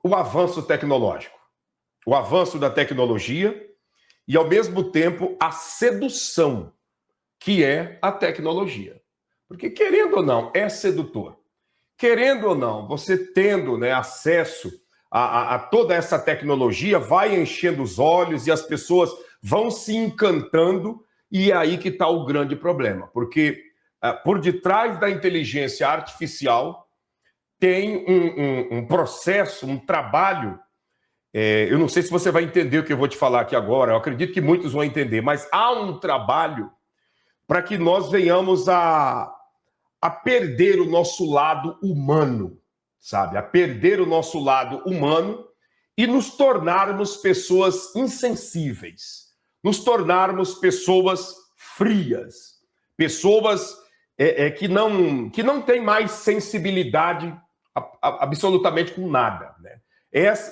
o avanço tecnológico, o avanço da tecnologia e, ao mesmo tempo, a sedução que é a tecnologia. Porque, querendo ou não, é sedutor. Querendo ou não, você tendo, né, acesso a toda essa tecnologia, vai enchendo os olhos e as pessoas vão se encantando, e é aí que está o grande problema. Porque por detrás da inteligência artificial tem um processo, um trabalho. Eu não sei se você vai entender o que eu vou te falar aqui agora, eu acredito que muitos vão entender, mas há um trabalho para que nós venhamos a perder o nosso lado humano, sabe? A perder o nosso lado humano e nos tornarmos pessoas insensíveis, nos tornarmos pessoas frias, pessoas que não têm mais sensibilidade absolutamente com nada, né?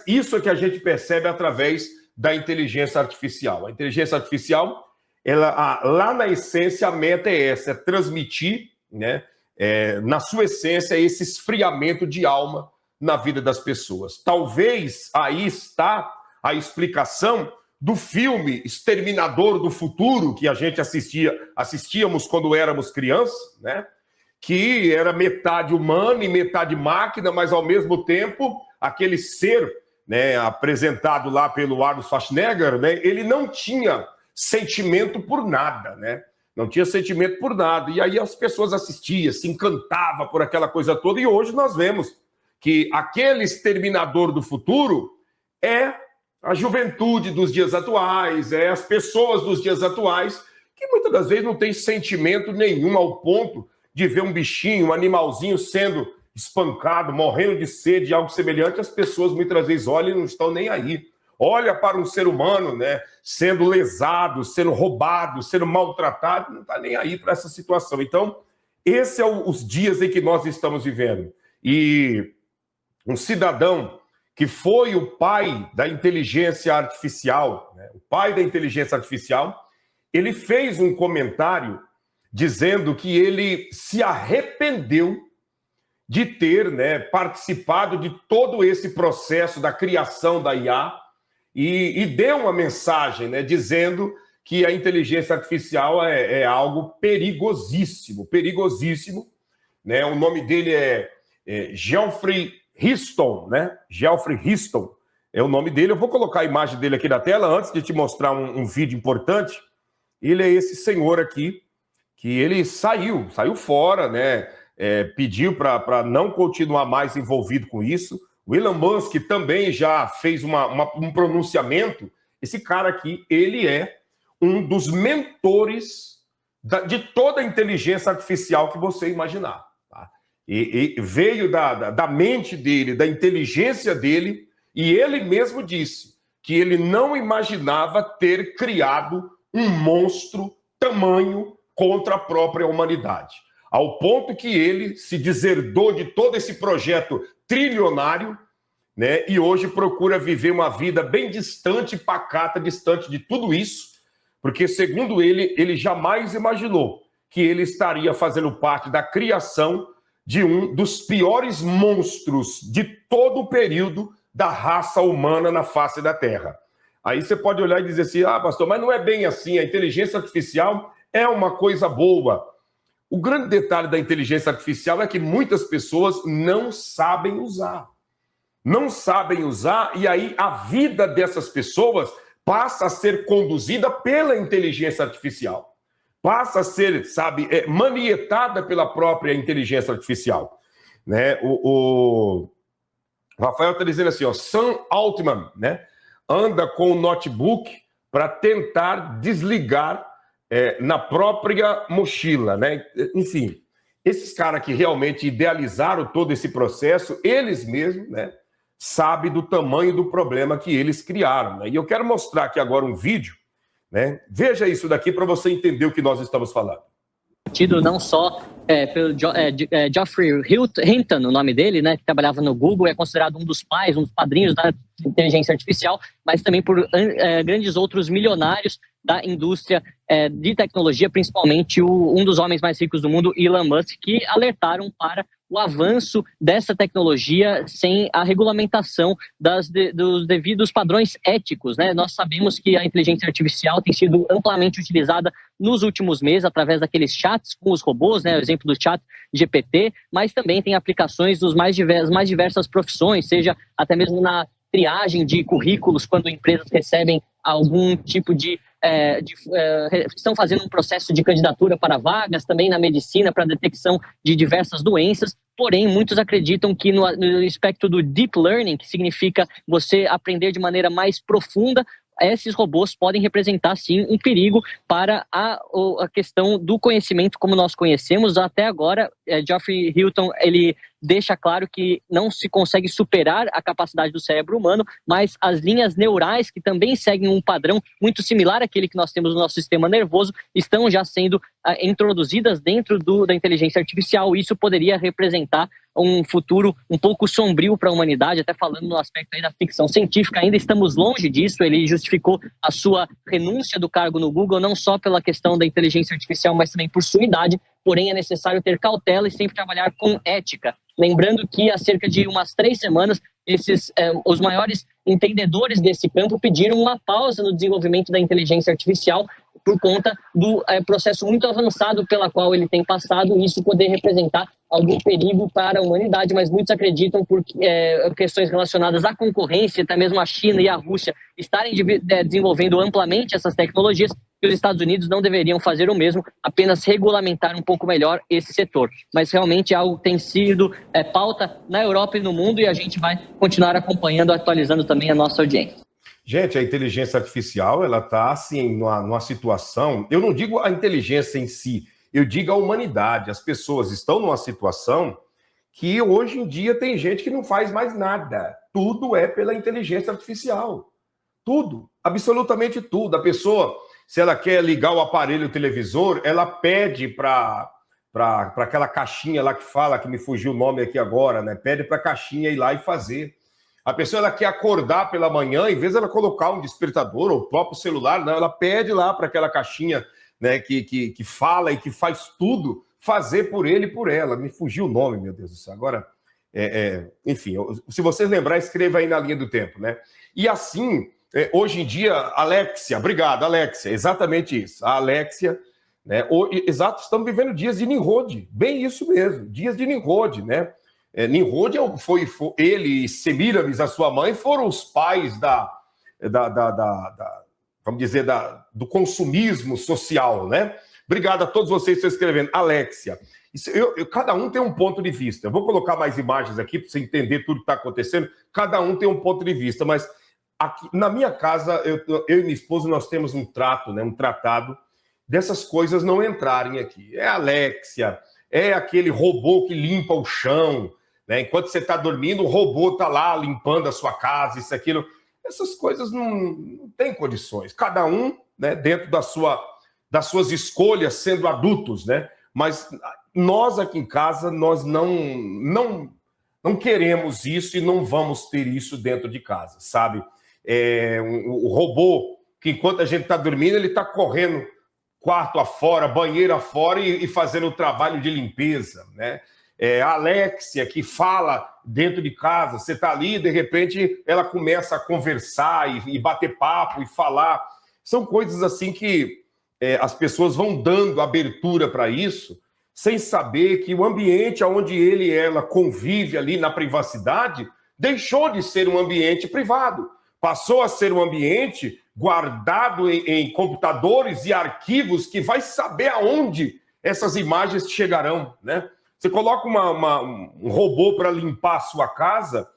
Isso é que a gente percebe através da inteligência artificial. A inteligência artificial, lá na essência, a meta é essa, é transmitir, né, na sua essência, esse esfriamento de alma na vida das pessoas. Talvez aí está a explicação do filme Exterminador do Futuro, que a gente assistíamos quando éramos crianças, né? Que era metade humano e metade máquina, mas ao mesmo tempo aquele ser, né, apresentado lá pelo Arnold Schwarzenegger, né, ele não tinha sentimento por nada, né? Não tinha sentimento por nada. E aí as pessoas assistiam, se encantavam por aquela coisa toda. E hoje nós vemos que aquele Exterminador do Futuro é a juventude dos dias atuais, é as pessoas dos dias atuais, que muitas das vezes não tem sentimento nenhum ao ponto de ver um bichinho, um animalzinho sendo espancado, morrendo de sede, algo semelhante. As pessoas muitas vezes olham e não estão nem aí. Olha para um ser humano, né, sendo lesado, sendo roubado, sendo maltratado, não está nem aí para essa situação. Então, esses são os dias em que nós estamos vivendo. E um cidadão que foi o pai da inteligência artificial, né, o pai da inteligência artificial, ele fez um comentário dizendo que ele se arrependeu de ter, né, participado de todo esse processo da criação da IA, e deu uma mensagem, né, dizendo que a inteligência artificial é algo perigosíssimo, perigosíssimo, né? O nome dele é Geoffrey Hinton, né? Geoffrey Hinton é o nome dele. Eu vou colocar a imagem dele aqui na tela antes de te mostrar um vídeo importante. Ele é esse senhor aqui, que ele saiu fora, né? Pediu para não continuar mais envolvido com isso. O Elon Musk também já fez um pronunciamento. Esse cara aqui, ele é um dos mentores de toda a inteligência artificial que você imaginar. Tá? E veio da mente dele, da inteligência dele, e ele mesmo disse que ele não imaginava ter criado um monstro tamanho contra a própria humanidade. Ao ponto que ele se deserdou de todo esse projeto trilionário, né, e hoje procura viver uma vida bem distante, pacata, distante de tudo isso, porque, segundo ele, ele jamais imaginou que ele estaria fazendo parte da criação de um dos piores monstros de todo o período da raça humana na face da Terra. Aí você pode olhar e dizer assim, pastor, mas não é bem assim, a inteligência artificial é uma coisa boa. O grande detalhe da inteligência artificial é que muitas pessoas não sabem usar. Não sabem usar, e aí a vida dessas pessoas passa a ser conduzida pela inteligência artificial. Passa a ser, sabe, manietada pela própria inteligência artificial. Né? O Rafael está dizendo assim, Sam Altman, né, anda com o notebook para tentar desligar na própria mochila, né? Enfim, esses caras que realmente idealizaram todo esse processo, eles mesmos, né, sabem do tamanho do problema que eles criaram, né? E eu quero mostrar aqui agora um vídeo, né? Veja isso daqui para você entender o que nós estamos falando. Tido não só pelo Geoffrey Hinton, o nome dele, né, que trabalhava no Google, é considerado um dos pais, um dos padrinhos da inteligência artificial, mas também por grandes outros milionários da indústria de tecnologia, principalmente um dos homens mais ricos do mundo, Elon Musk, que alertaram para o avanço dessa tecnologia sem a regulamentação dos devidos padrões éticos, né? Nós sabemos que a inteligência artificial tem sido amplamente utilizada nos últimos meses através daqueles chats com os robôs, né? O exemplo do chat GPT, mas também tem aplicações dos mais diversas profissões, seja até mesmo na triagem de currículos, quando empresas recebem algum tipo de estão fazendo um processo de candidatura para vagas, também na medicina, para detecção de diversas doenças. Porém, muitos acreditam que no aspecto do deep learning, que significa você aprender de maneira mais profunda, esses robôs podem representar, sim, um perigo para a questão do conhecimento como nós conhecemos. Até agora, Geoffrey Hinton, ele deixa claro que não se consegue superar a capacidade do cérebro humano, mas as linhas neurais, que também seguem um padrão muito similar àquele que nós temos no nosso sistema nervoso, estão já sendo introduzidas dentro da inteligência artificial. Isso poderia representar um futuro um pouco sombrio para a humanidade, até falando no aspecto aí da ficção científica. Ainda estamos longe disso. Ele justificou a sua renúncia do cargo no Google, não só pela questão da inteligência artificial, mas também por sua idade. Porém, é necessário ter cautela e sempre trabalhar com ética. Lembrando que há cerca de umas 3 semanas, os maiores entendedores desse campo pediram uma pausa no desenvolvimento da inteligência artificial por conta do processo muito avançado pela qual ele tem passado, e isso poder representar algum perigo para a humanidade, mas muitos acreditam por questões relacionadas à concorrência, até mesmo a China e a Rússia estarem desenvolvendo amplamente essas tecnologias, que os Estados Unidos não deveriam fazer o mesmo, apenas regulamentar um pouco melhor esse setor. Mas realmente é algo que tem sido pauta na Europa e no mundo, e a gente vai continuar acompanhando, atualizando também a nossa audiência. Gente, a inteligência artificial, ela está assim, numa situação, eu não digo a inteligência em si, eu digo a humanidade. As pessoas estão numa situação que hoje em dia tem gente que não faz mais nada. Tudo é pela inteligência artificial. Tudo, absolutamente tudo. A pessoa, se ela quer ligar o aparelho televisor, ela pede para aquela caixinha lá que fala, que me fugiu o nome aqui agora, né? Pede para a caixinha ir lá e fazer. A pessoa, ela quer acordar pela manhã, em vez de ela colocar um despertador ou o próprio celular, não, ela pede lá para aquela caixinha, né, que fala e que faz tudo, fazer por ele e por ela. Me fugiu o nome, meu Deus do céu. Agora, enfim, se vocês lembrar, escreva aí na linha do tempo, né? E assim, hoje em dia, Alexia, obrigado, Alexia, exatamente isso. A Alexia, né? Exato, estamos vivendo dias de Nimrod, bem isso mesmo, dias de Nimrod, né? Nimrod foi ele e Semiramis, a sua mãe, foram os pais vamos dizer, do consumismo social, né? Obrigado a todos vocês que estão escrevendo. Alexia, cada um tem um ponto de vista. Eu vou colocar mais imagens aqui para você entender tudo que está acontecendo. Cada um tem um ponto de vista, mas aqui, na minha casa, eu e minha esposa, nós temos um trato, né? Um tratado dessas coisas não entrarem aqui. É a Alexia, é aquele robô que limpa o chão, né? Enquanto você está dormindo, o robô está lá limpando a sua casa, isso, aquilo. Essas coisas não têm condições. Cada um, né, dentro das suas escolhas, sendo adultos, né? Mas nós aqui em casa, nós não queremos isso e não vamos ter isso dentro de casa, sabe? O robô, que enquanto a gente está dormindo, ele está correndo quarto afora, banheiro afora e fazendo o trabalho de limpeza, né? A Alexia, que fala dentro de casa, você está ali, de repente ela começa a conversar e bater papo e falar. São coisas assim que as pessoas vão dando abertura para isso, sem saber que o ambiente onde ele e ela convive ali na privacidade deixou de ser um ambiente privado, passou a ser um ambiente guardado em computadores e arquivos que vai saber aonde essas imagens chegarão, né? Você coloca um robô para limpar a sua casa,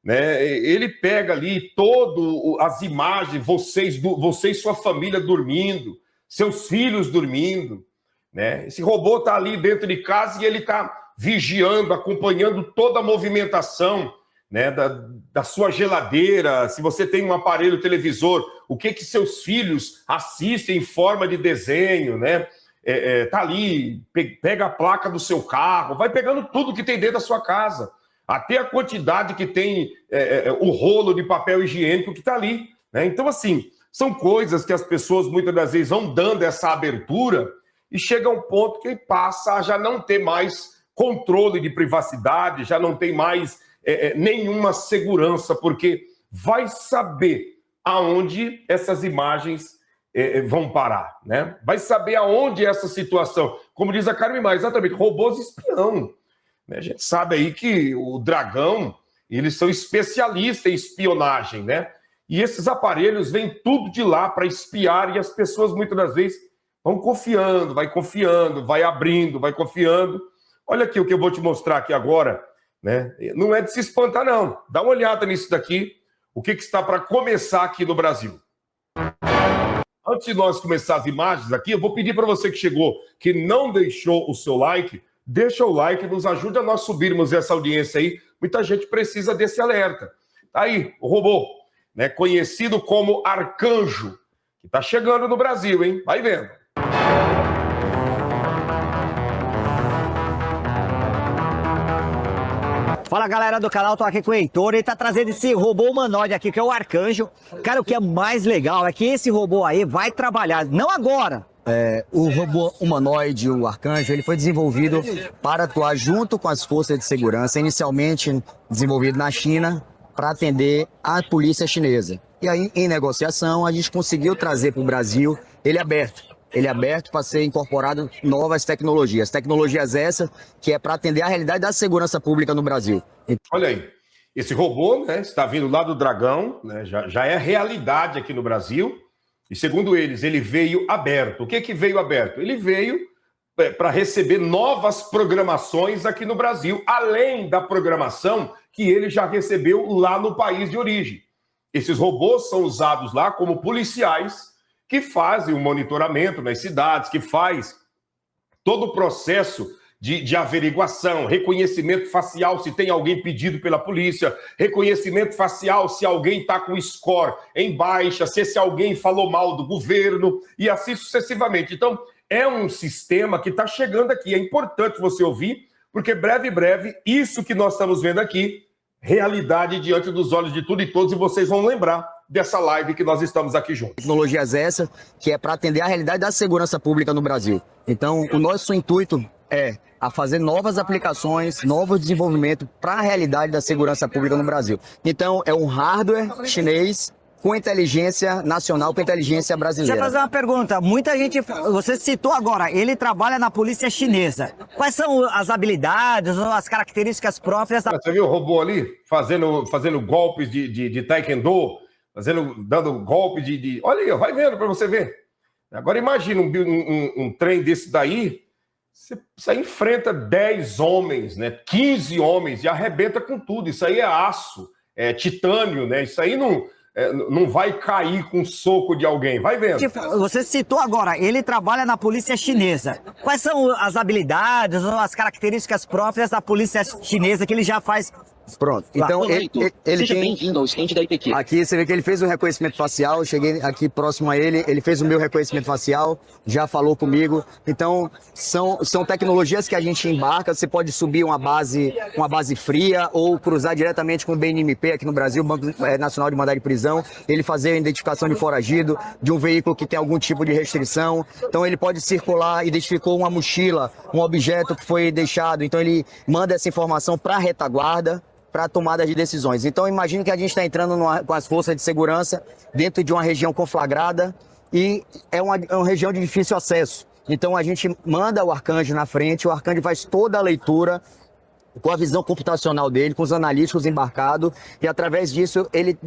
né? Ele pega ali todas as imagens, você e sua família dormindo, seus filhos dormindo, né? Esse robô está ali dentro de casa e ele está vigiando, acompanhando toda a movimentação, né, da sua geladeira, se você tem um aparelho televisor, o que seus filhos assistem em forma de desenho, né? Tá ali, pega a placa do seu carro, vai pegando tudo que tem dentro da sua casa, até a quantidade que tem o rolo de papel higiênico que está ali, né? Então, assim, são coisas que as pessoas muitas das vezes vão dando essa abertura e chega a um ponto que passa a já não ter mais controle de privacidade, já não tem mais nenhuma segurança, porque vai saber aonde essas imagens vão parar, né? Vai saber aonde essa situação, como diz a Carmen Maia, exatamente, robôs espião. Né? A gente sabe aí que o Dragão, eles são especialistas em espionagem, né? E esses aparelhos vêm tudo de lá para espiar e as pessoas muitas das vezes vão confiando, vai abrindo, vai confiando. Olha aqui o que eu vou te mostrar aqui agora, né? Não é de se espantar, não. Dá uma olhada nisso daqui, o que está para começar aqui no Brasil. Antes de nós começar as imagens aqui, eu vou pedir para você que chegou, que não deixou o seu like, deixa o like, nos ajuda a nós subirmos essa audiência aí. Muita gente precisa desse alerta. Tá aí, o robô, né, conhecido como Arcanjo, que está chegando no Brasil, hein? Vai vendo. Fala galera do canal, tô aqui com o Heitor, ele tá trazendo esse robô humanoide aqui, que é o Arcanjo. Cara, o que é mais legal é que esse robô aí vai trabalhar, não agora. O robô humanoide, o Arcanjo, ele foi desenvolvido para atuar junto com as forças de segurança, inicialmente desenvolvido na China, para atender a polícia chinesa. E aí, em negociação, a gente conseguiu trazer para o Brasil ele aberto. Ele é aberto para ser incorporado novas tecnologias. Tecnologias essas que é para atender a realidade da segurança pública no Brasil. Olha aí, esse robô, né, está vindo lá do Dragão, né, já é realidade aqui no Brasil. E segundo eles, ele veio aberto. O que veio aberto? Ele veio para receber novas programações aqui no Brasil, além da programação que ele já recebeu lá no país de origem. Esses robôs são usados lá como policiais que fazem o monitoramento nas cidades, que faz todo o processo de averiguação, reconhecimento facial se tem alguém pedido pela polícia, reconhecimento facial se alguém está com score em baixa, se alguém falou mal do governo e assim sucessivamente. Então, é um sistema que está chegando aqui. É importante você ouvir, porque breve, isso que nós estamos vendo aqui, realidade diante dos olhos de tudo e todos, e vocês vão lembrar dessa live que nós estamos aqui juntos. Tecnologias essas que é para atender a realidade da segurança pública no Brasil. Então, o nosso intuito é a fazer novas aplicações, novos desenvolvimentos para a realidade da segurança pública no Brasil. Então, é um hardware chinês com inteligência nacional, com inteligência brasileira. Deixa eu fazer uma pergunta. Muita gente, você citou agora, ele trabalha na polícia chinesa. Quais são as habilidades ou as características próprias da... Você viu o robô ali fazendo golpes de taekwondo, dando golpe de... Olha aí, vai vendo para você ver. Agora imagina um trem desse daí, você enfrenta 10 homens, né, 15 homens e arrebenta com tudo. Isso aí é aço, é titânio, né? Isso aí não vai cair com o soco de alguém. Vai vendo. Você citou agora, ele trabalha na polícia chinesa. Quais são as habilidades ou as características próprias da polícia chinesa que ele já faz? Pronto. Então, ele Seja tem... bem-vindo ao stand da IPQ. Aqui você vê que ele fez o reconhecimento facial, eu cheguei aqui próximo a ele, ele fez o meu reconhecimento facial, já falou comigo. Então, são tecnologias que a gente embarca, você pode subir uma base fria ou cruzar diretamente com o BNMP aqui no Brasil, Banco Nacional de Mandado de Prisão, ele fazer a identificação de foragido, de um veículo que tem algum tipo de restrição. Então, ele pode circular, identificou uma mochila, um objeto que foi deixado, então ele manda essa informação para a retaguarda, para tomada de decisões. Então, imagine que a gente está entrando com as forças de segurança dentro de uma região conflagrada e é uma região de difícil acesso. Então, a gente manda o Arcanjo na frente, o Arcanjo faz toda a leitura com a visão computacional dele, com os analíticos embarcados, e através disso ele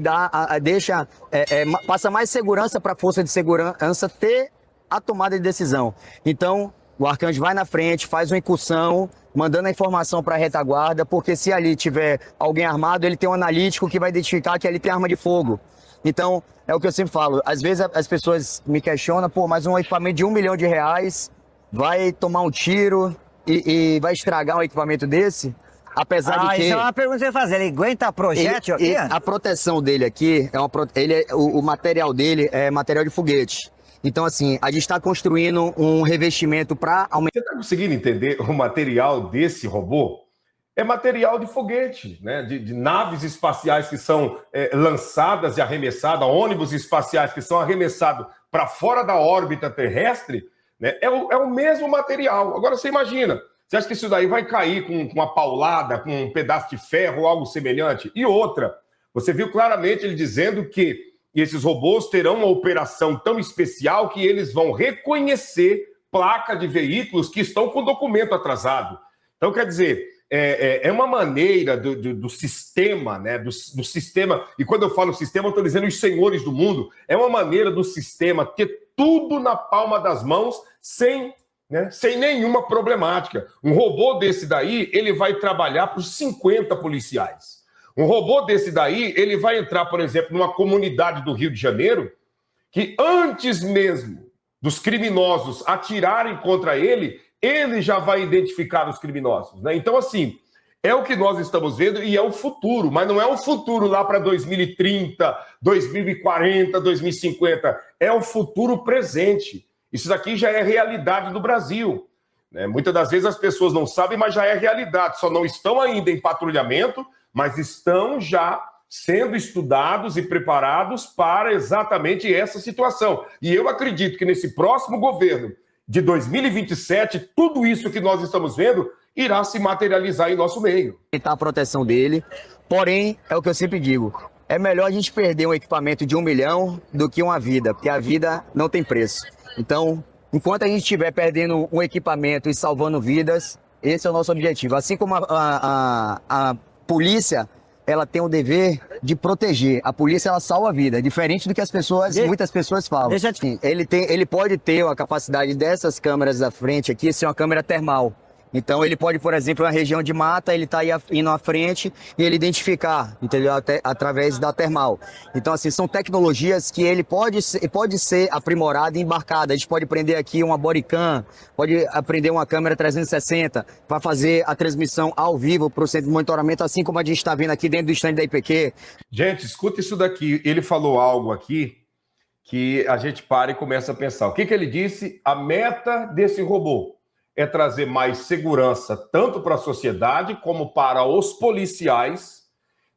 passa mais segurança para a força de segurança ter a tomada de decisão. Então, o Arcanjo vai na frente, faz uma incursão, mandando a informação para a retaguarda, porque se ali tiver alguém armado, ele tem um analítico que vai identificar que ali tem arma de fogo. Então, é o que eu sempre falo, às vezes as pessoas me questionam, mas um equipamento de R$1 milhão vai tomar um tiro e vai estragar um equipamento desse? Apesar de que... Isso é uma pergunta que eu ia fazer, ele aguenta projétil aqui? A proteção dele aqui, o material dele é material de foguete. Então, assim, a gente está construindo um revestimento para aumentar... Você está conseguindo entender o material desse robô? É material de foguete, né? De naves espaciais que são lançadas e arremessadas, ônibus espaciais que são arremessados para fora da órbita terrestre, né? É o mesmo material. Agora, você imagina, Você acha que isso daí vai cair com uma paulada, com um pedaço de ferro ou algo semelhante? E outra, você viu claramente ele dizendo que esses robôs terão uma operação tão especial que eles vão reconhecer placa de veículos que estão com documento atrasado. Então, quer dizer, é uma maneira do sistema, né? Do sistema, e quando eu falo sistema, eu estou dizendo os senhores do mundo, é uma maneira do sistema ter tudo na palma das mãos sem nenhuma problemática. Um robô desse daí, ele vai trabalhar para os 50 policiais. Um robô desse daí, ele vai entrar, por exemplo, numa comunidade do Rio de Janeiro, que antes mesmo dos criminosos atirarem contra ele, ele já vai identificar os criminosos, né? Então, assim, é o que nós estamos vendo e é o futuro, mas não é o futuro lá para 2030, 2040, 2050. É o futuro presente. Isso daqui já é realidade do Brasil, né? Muitas das vezes as pessoas não sabem, mas já é realidade. Só não estão ainda em patrulhamento, mas estão já sendo estudados e preparados para exatamente essa situação. E eu acredito que nesse próximo governo de 2027, tudo isso que nós estamos vendo irá se materializar em nosso meio. A proteção dele, porém, é o que eu sempre digo, é melhor a gente perder um equipamento de 1 milhão do que uma vida, porque a vida não tem preço. Então, enquanto a gente estiver perdendo um equipamento e salvando vidas, esse é o nosso objetivo. Assim como a polícia, ela tem o dever de proteger. A polícia, ela salva a vida, diferente do que muitas pessoas falam. Ele pode ter a capacidade dessas câmeras da frente aqui ser uma câmera termal. Então ele pode, por exemplo, uma região de mata, ele tá indo à frente e ele identificar, entendeu? Através da termal. Então, assim, são tecnologias que ele pode ser aprimorado e embarcado. A gente pode prender aqui uma bodycam, pode prender uma câmera 360 para fazer a transmissão ao vivo para o centro de monitoramento, assim como a gente está vendo aqui dentro do stand da IPQ. Gente, escuta isso daqui. Ele falou algo aqui que a gente para e começa a pensar. O que ele disse? A meta desse robô é trazer mais segurança tanto para a sociedade como para os policiais,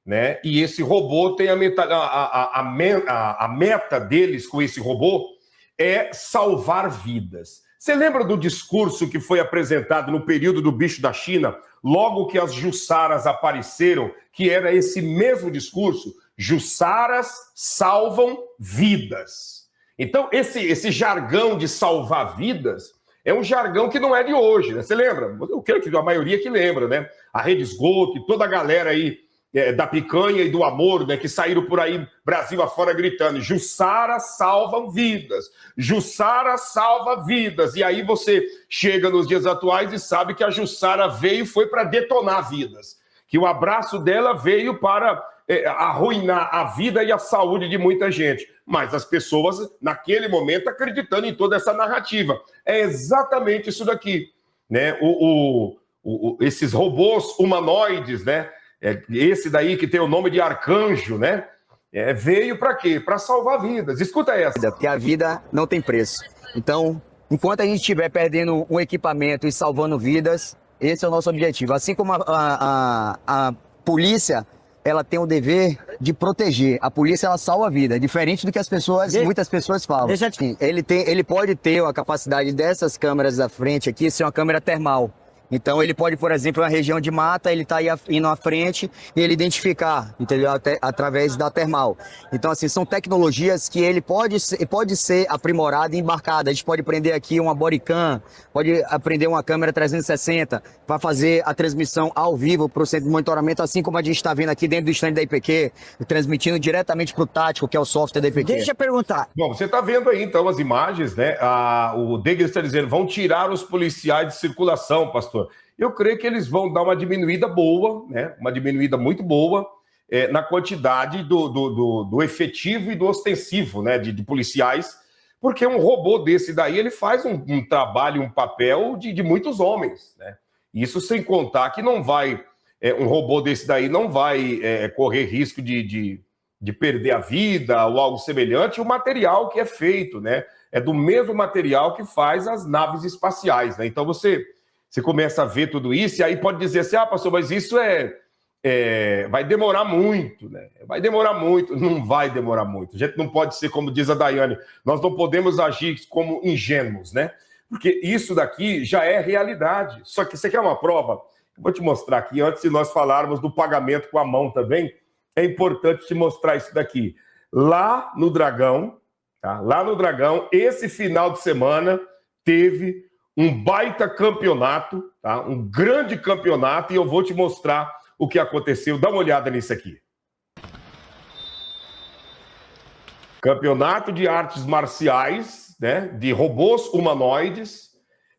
né? E esse robô tem a meta deles com esse robô é salvar vidas. Você lembra do discurso que foi apresentado no período do bicho da China, logo que as jussaras apareceram, que era esse mesmo discurso? Jussaras salvam vidas. Então, esse jargão de salvar vidas é um jargão que não é de hoje, né? Você lembra? Eu creio que a maioria que lembra, né? A Rede Esgoto e toda a galera aí da picanha e do amor, né? Que saíram por aí, Brasil afora, gritando: Jussara salvam vidas, Jussara salva vidas. E aí você chega nos dias atuais e sabe que a Jussara foi para detonar vidas. Que o abraço dela veio para arruinar a vida e a saúde de muita gente. Mas as pessoas, naquele momento, acreditando em toda essa narrativa. É exatamente isso daqui, né? Esses robôs humanoides, né? Esse daí que tem o nome de Arcanjo, né? Veio para quê? Para salvar vidas. Escuta essa. Porque a vida não tem preço. Então, enquanto a gente estiver perdendo um equipamento e salvando vidas, esse é o nosso objetivo. Assim como a polícia, ela tem o dever de proteger. A polícia, ela salva a vida, diferente do que muitas pessoas falam. Ele pode ter a capacidade dessas câmeras da frente aqui ser uma câmera termal. Então ele pode, por exemplo, uma região de mata, ele tá indo à frente e ele identificar, entendeu? Através da termal. Então, assim, são tecnologias que ele pode ser aprimorado e embarcado. A gente pode prender aqui uma bodycam, pode prender uma câmera 360 para fazer a transmissão ao vivo para o centro de monitoramento, assim como a gente está vendo aqui dentro do stand da IPQ, transmitindo diretamente para o Tático, que é o software da IPQ. Deixa eu perguntar. Bom, você está vendo aí, então, as imagens, né? O Degler está dizendo, vão tirar os policiais de circulação, pastor. Eu creio que eles vão dar uma diminuída boa, né? Uma diminuída muito boa na quantidade do efetivo e do ostensivo, né? De policiais, porque um robô desse daí, ele faz um trabalho, um papel de muitos homens, né? Isso sem contar que não vai... um robô desse daí não vai correr risco de perder a vida ou algo semelhante. O material que é feito, né? É do mesmo material que faz as naves espaciais, né? Então você começa a ver tudo isso, e aí pode dizer assim, pastor, mas isso vai demorar muito, né? Vai demorar muito. Não vai demorar muito. A gente não pode ser, como diz a Daiane, nós não podemos agir como ingênuos, né? Porque isso daqui já é realidade. Só que você quer uma prova? Eu vou te mostrar aqui, antes de nós falarmos do pagamento com a mão também, é importante te mostrar isso daqui. Lá no Dragão, tá? Lá no Dragão, esse final de semana teve um baita campeonato, tá? Um grande campeonato, e eu vou te mostrar o que aconteceu. Dá uma olhada nisso aqui. Campeonato de artes marciais, né? De robôs humanoides,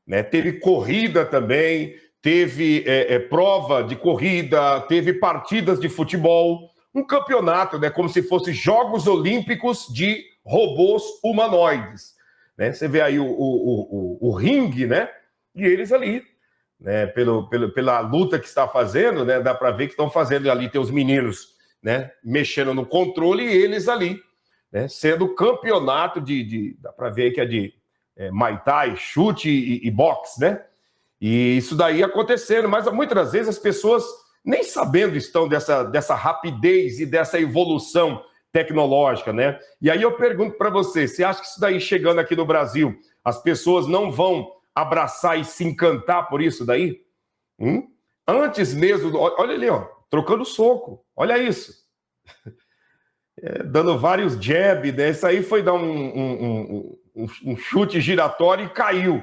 né? Teve corrida também, teve prova de corrida, teve partidas de futebol, um campeonato, né? Como se fosse Jogos Olímpicos de robôs humanoides. Né? Você vê aí o ringue, né? E eles ali, né? Pela luta que está fazendo, né? Dá para ver que estão fazendo ali, tem os meninos, né? Mexendo no controle e eles ali, né? Sendo campeonato dá para ver que é de Muay Thai, chute e boxe, né? E isso daí acontecendo, mas muitas das vezes as pessoas nem sabendo estão dessa rapidez e dessa evolução tecnológica, né? E aí eu pergunto para você acha que isso daí chegando aqui no Brasil, as pessoas não vão abraçar e se encantar por isso daí? Antes mesmo, olha ali, ó, trocando soco, olha isso. Dando vários jab, né? Isso aí foi dar um chute giratório e caiu,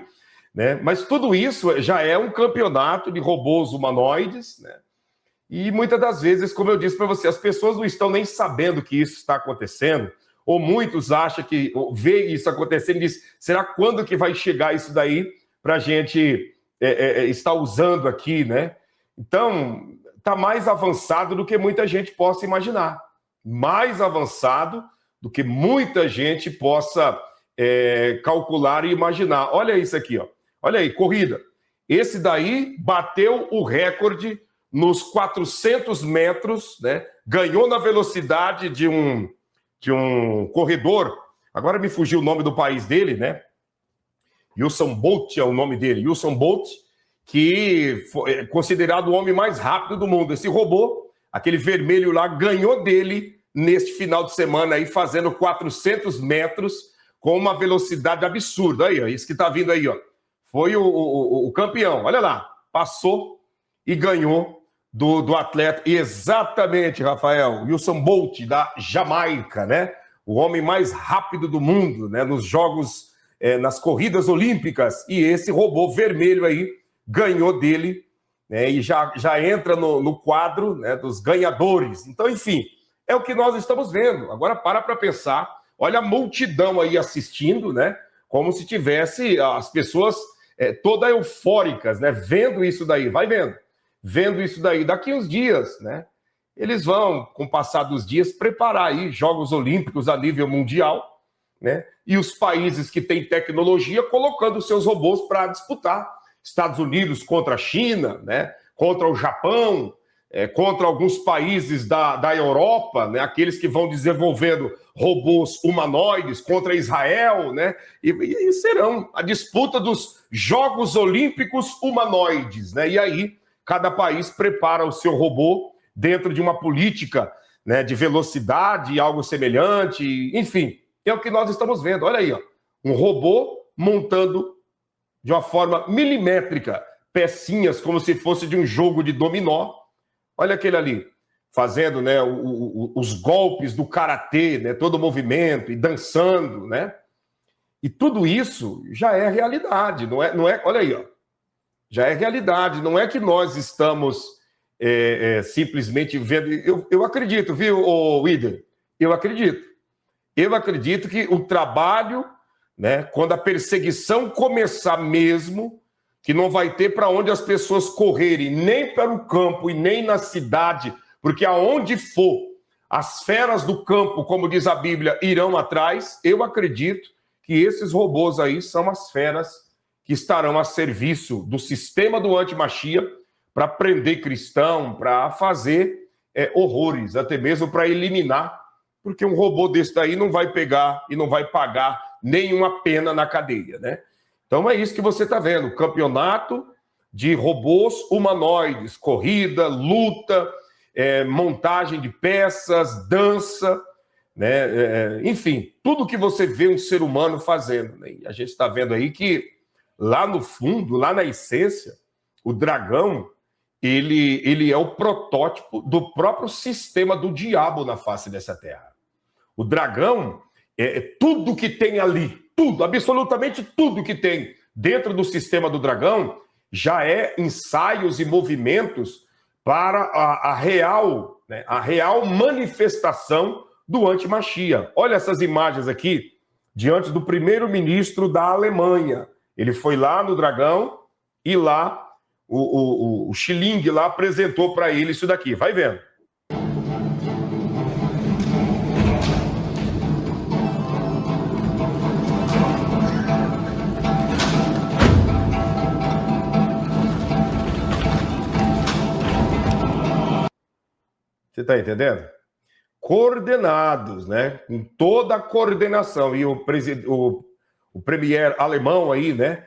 né? Mas tudo isso já é um campeonato de robôs humanoides, né? E muitas das vezes, como eu disse para você, as pessoas não estão nem sabendo que isso está acontecendo, ou muitos acham que vê isso acontecendo e diz, será quando que vai chegar isso daí para a gente estar usando aqui, né? Então, está mais avançado do que muita gente possa imaginar. Mais avançado do que muita gente possa calcular e imaginar. Olha isso aqui, ó. Olha aí, corrida. Esse daí bateu o recorde nos 400 metros, né? Ganhou na velocidade de um corredor. Agora me fugiu o nome do país dele, né? Usain Bolt é o nome dele. Usain Bolt, que foi considerado o homem mais rápido do mundo. Esse robô, aquele vermelho lá, ganhou dele neste final de semana aí, fazendo 400 metros com uma velocidade absurda. Aí, ó, isso que tá vindo aí, ó. Foi o campeão. Olha lá, passou e ganhou do atleta. E exatamente, Rafael, Usain Bolt, da Jamaica, né? O homem mais rápido do mundo, né? Nos jogos, nas corridas olímpicas. E esse robô vermelho aí ganhou dele, né? E já entra no quadro, né, dos ganhadores. Então, enfim, é o que nós estamos vendo. Agora para pensar. Olha a multidão aí assistindo, né? Como se tivesse as pessoas todas eufóricas, né? Vendo isso daí, vai vendo isso daí. Daqui uns dias, né? Eles vão, com o passar dos dias, preparar aí Jogos Olímpicos a nível mundial, né? E os países que têm tecnologia colocando seus robôs para disputar. Estados Unidos contra a China, né? Contra o Japão, contra alguns países da Europa, né? Aqueles que vão desenvolvendo robôs humanoides contra Israel, né? E serão a disputa dos Jogos Olímpicos humanoides, né? E aí cada país prepara o seu robô dentro de uma política, né, de velocidade, algo semelhante, enfim, é o que nós estamos vendo. Olha aí, ó, um robô montando de uma forma milimétrica pecinhas como se fosse de um jogo de dominó. Olha aquele ali, fazendo, né, os golpes do karatê, né, todo o movimento e dançando, né? E tudo isso já é realidade, não é? Olha aí, ó, já é realidade. Não é que nós estamos simplesmente vendo. Eu acredito, viu, Wider? Eu acredito que o trabalho, né, quando a perseguição começar mesmo, que não vai ter para onde as pessoas correrem, nem para o campo e nem na cidade, porque aonde for, as feras do campo, como diz a Bíblia, irão atrás. Eu acredito que esses robôs aí são as feras que estarão a serviço do sistema do anti-Machia para prender cristão, para fazer horrores, até mesmo para eliminar, porque um robô desse daí não vai pegar e não vai pagar nenhuma pena na cadeia, né? Então é isso que você está vendo, campeonato de robôs humanoides, corrida, luta, montagem de peças, dança, né? Enfim, tudo que você vê um ser humano fazendo, né? E a gente está vendo aí que lá no fundo, lá na essência, o dragão, ele é o protótipo do próprio sistema do diabo na face dessa terra. O dragão é tudo que tem ali, tudo, absolutamente tudo que tem dentro do sistema do dragão já é ensaios e movimentos para a real, né, a real manifestação do anti-Machia. Olha essas imagens aqui, diante do primeiro-ministro da Alemanha. Ele foi lá no dragão e lá o Schilling lá apresentou para ele isso daqui. Vai vendo. Você está entendendo? Coordenados, né? Com toda a coordenação. E o premier alemão aí, né?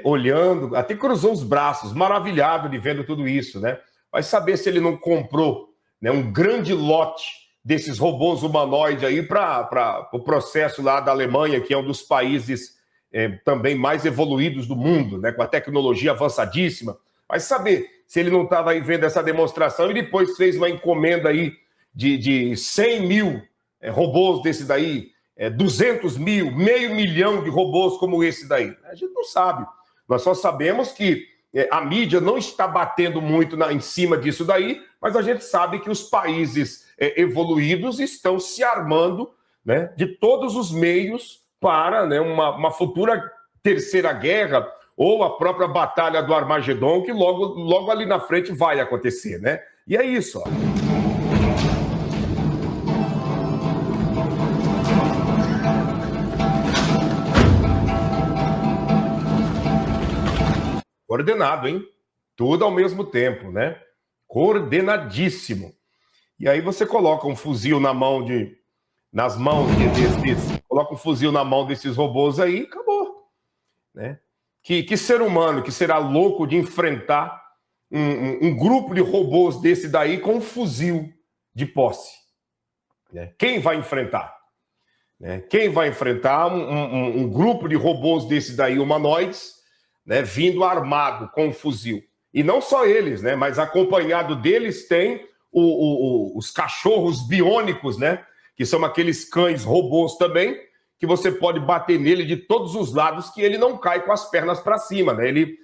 Olhando, até cruzou os braços, maravilhado de vendo tudo isso, né? Vai saber se ele não comprou, né, um grande lote desses robôs humanoides aí para o processo lá da Alemanha, que é um dos países também mais evoluídos do mundo, né? Com a tecnologia avançadíssima. Vai saber se ele não estava aí vendo essa demonstração e depois fez uma encomenda aí de 100 mil robôs desse daí, 200 mil, 500 mil de robôs como esse daí. A gente não sabe. Nós só sabemos que a mídia não está batendo muito em cima disso daí, mas a gente sabe que os países evoluídos estão se armando, né, de todos os meios para, né, uma futura terceira guerra ou a própria batalha do Armagedon, que logo ali na frente vai acontecer, né? E é isso, ó. Coordenado, hein? Tudo ao mesmo tempo, né? Coordenadíssimo. E aí você coloca um fuzil coloca um fuzil na mão desses robôs aí, acabou, né? Que ser humano que será louco de enfrentar um grupo de robôs desse daí com um fuzil de posse? Né? Quem vai enfrentar? Né? Quem vai enfrentar um grupo de robôs desse daí, humanoides, né, vindo armado com um fuzil? E não só eles, né, mas acompanhado deles tem os cachorros biônicos, né, que são aqueles cães robôs também, que você pode bater nele de todos os lados, que ele não cai com as pernas para cima, né? Ele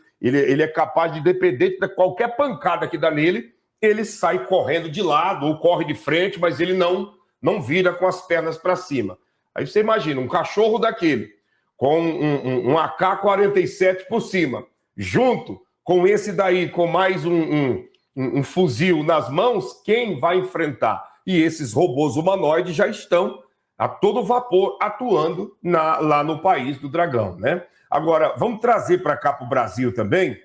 é capaz de, depender de qualquer pancada que dá nele, ele sai correndo de lado ou corre de frente, mas ele não vira com as pernas para cima. Aí você imagina, um cachorro daquele, com um AK-47 por cima, junto com esse daí, com mais um fuzil nas mãos, quem vai enfrentar? E esses robôs humanoides já estão a todo vapor atuando lá no país do dragão, né? Agora, vamos trazer para cá para o Brasil também,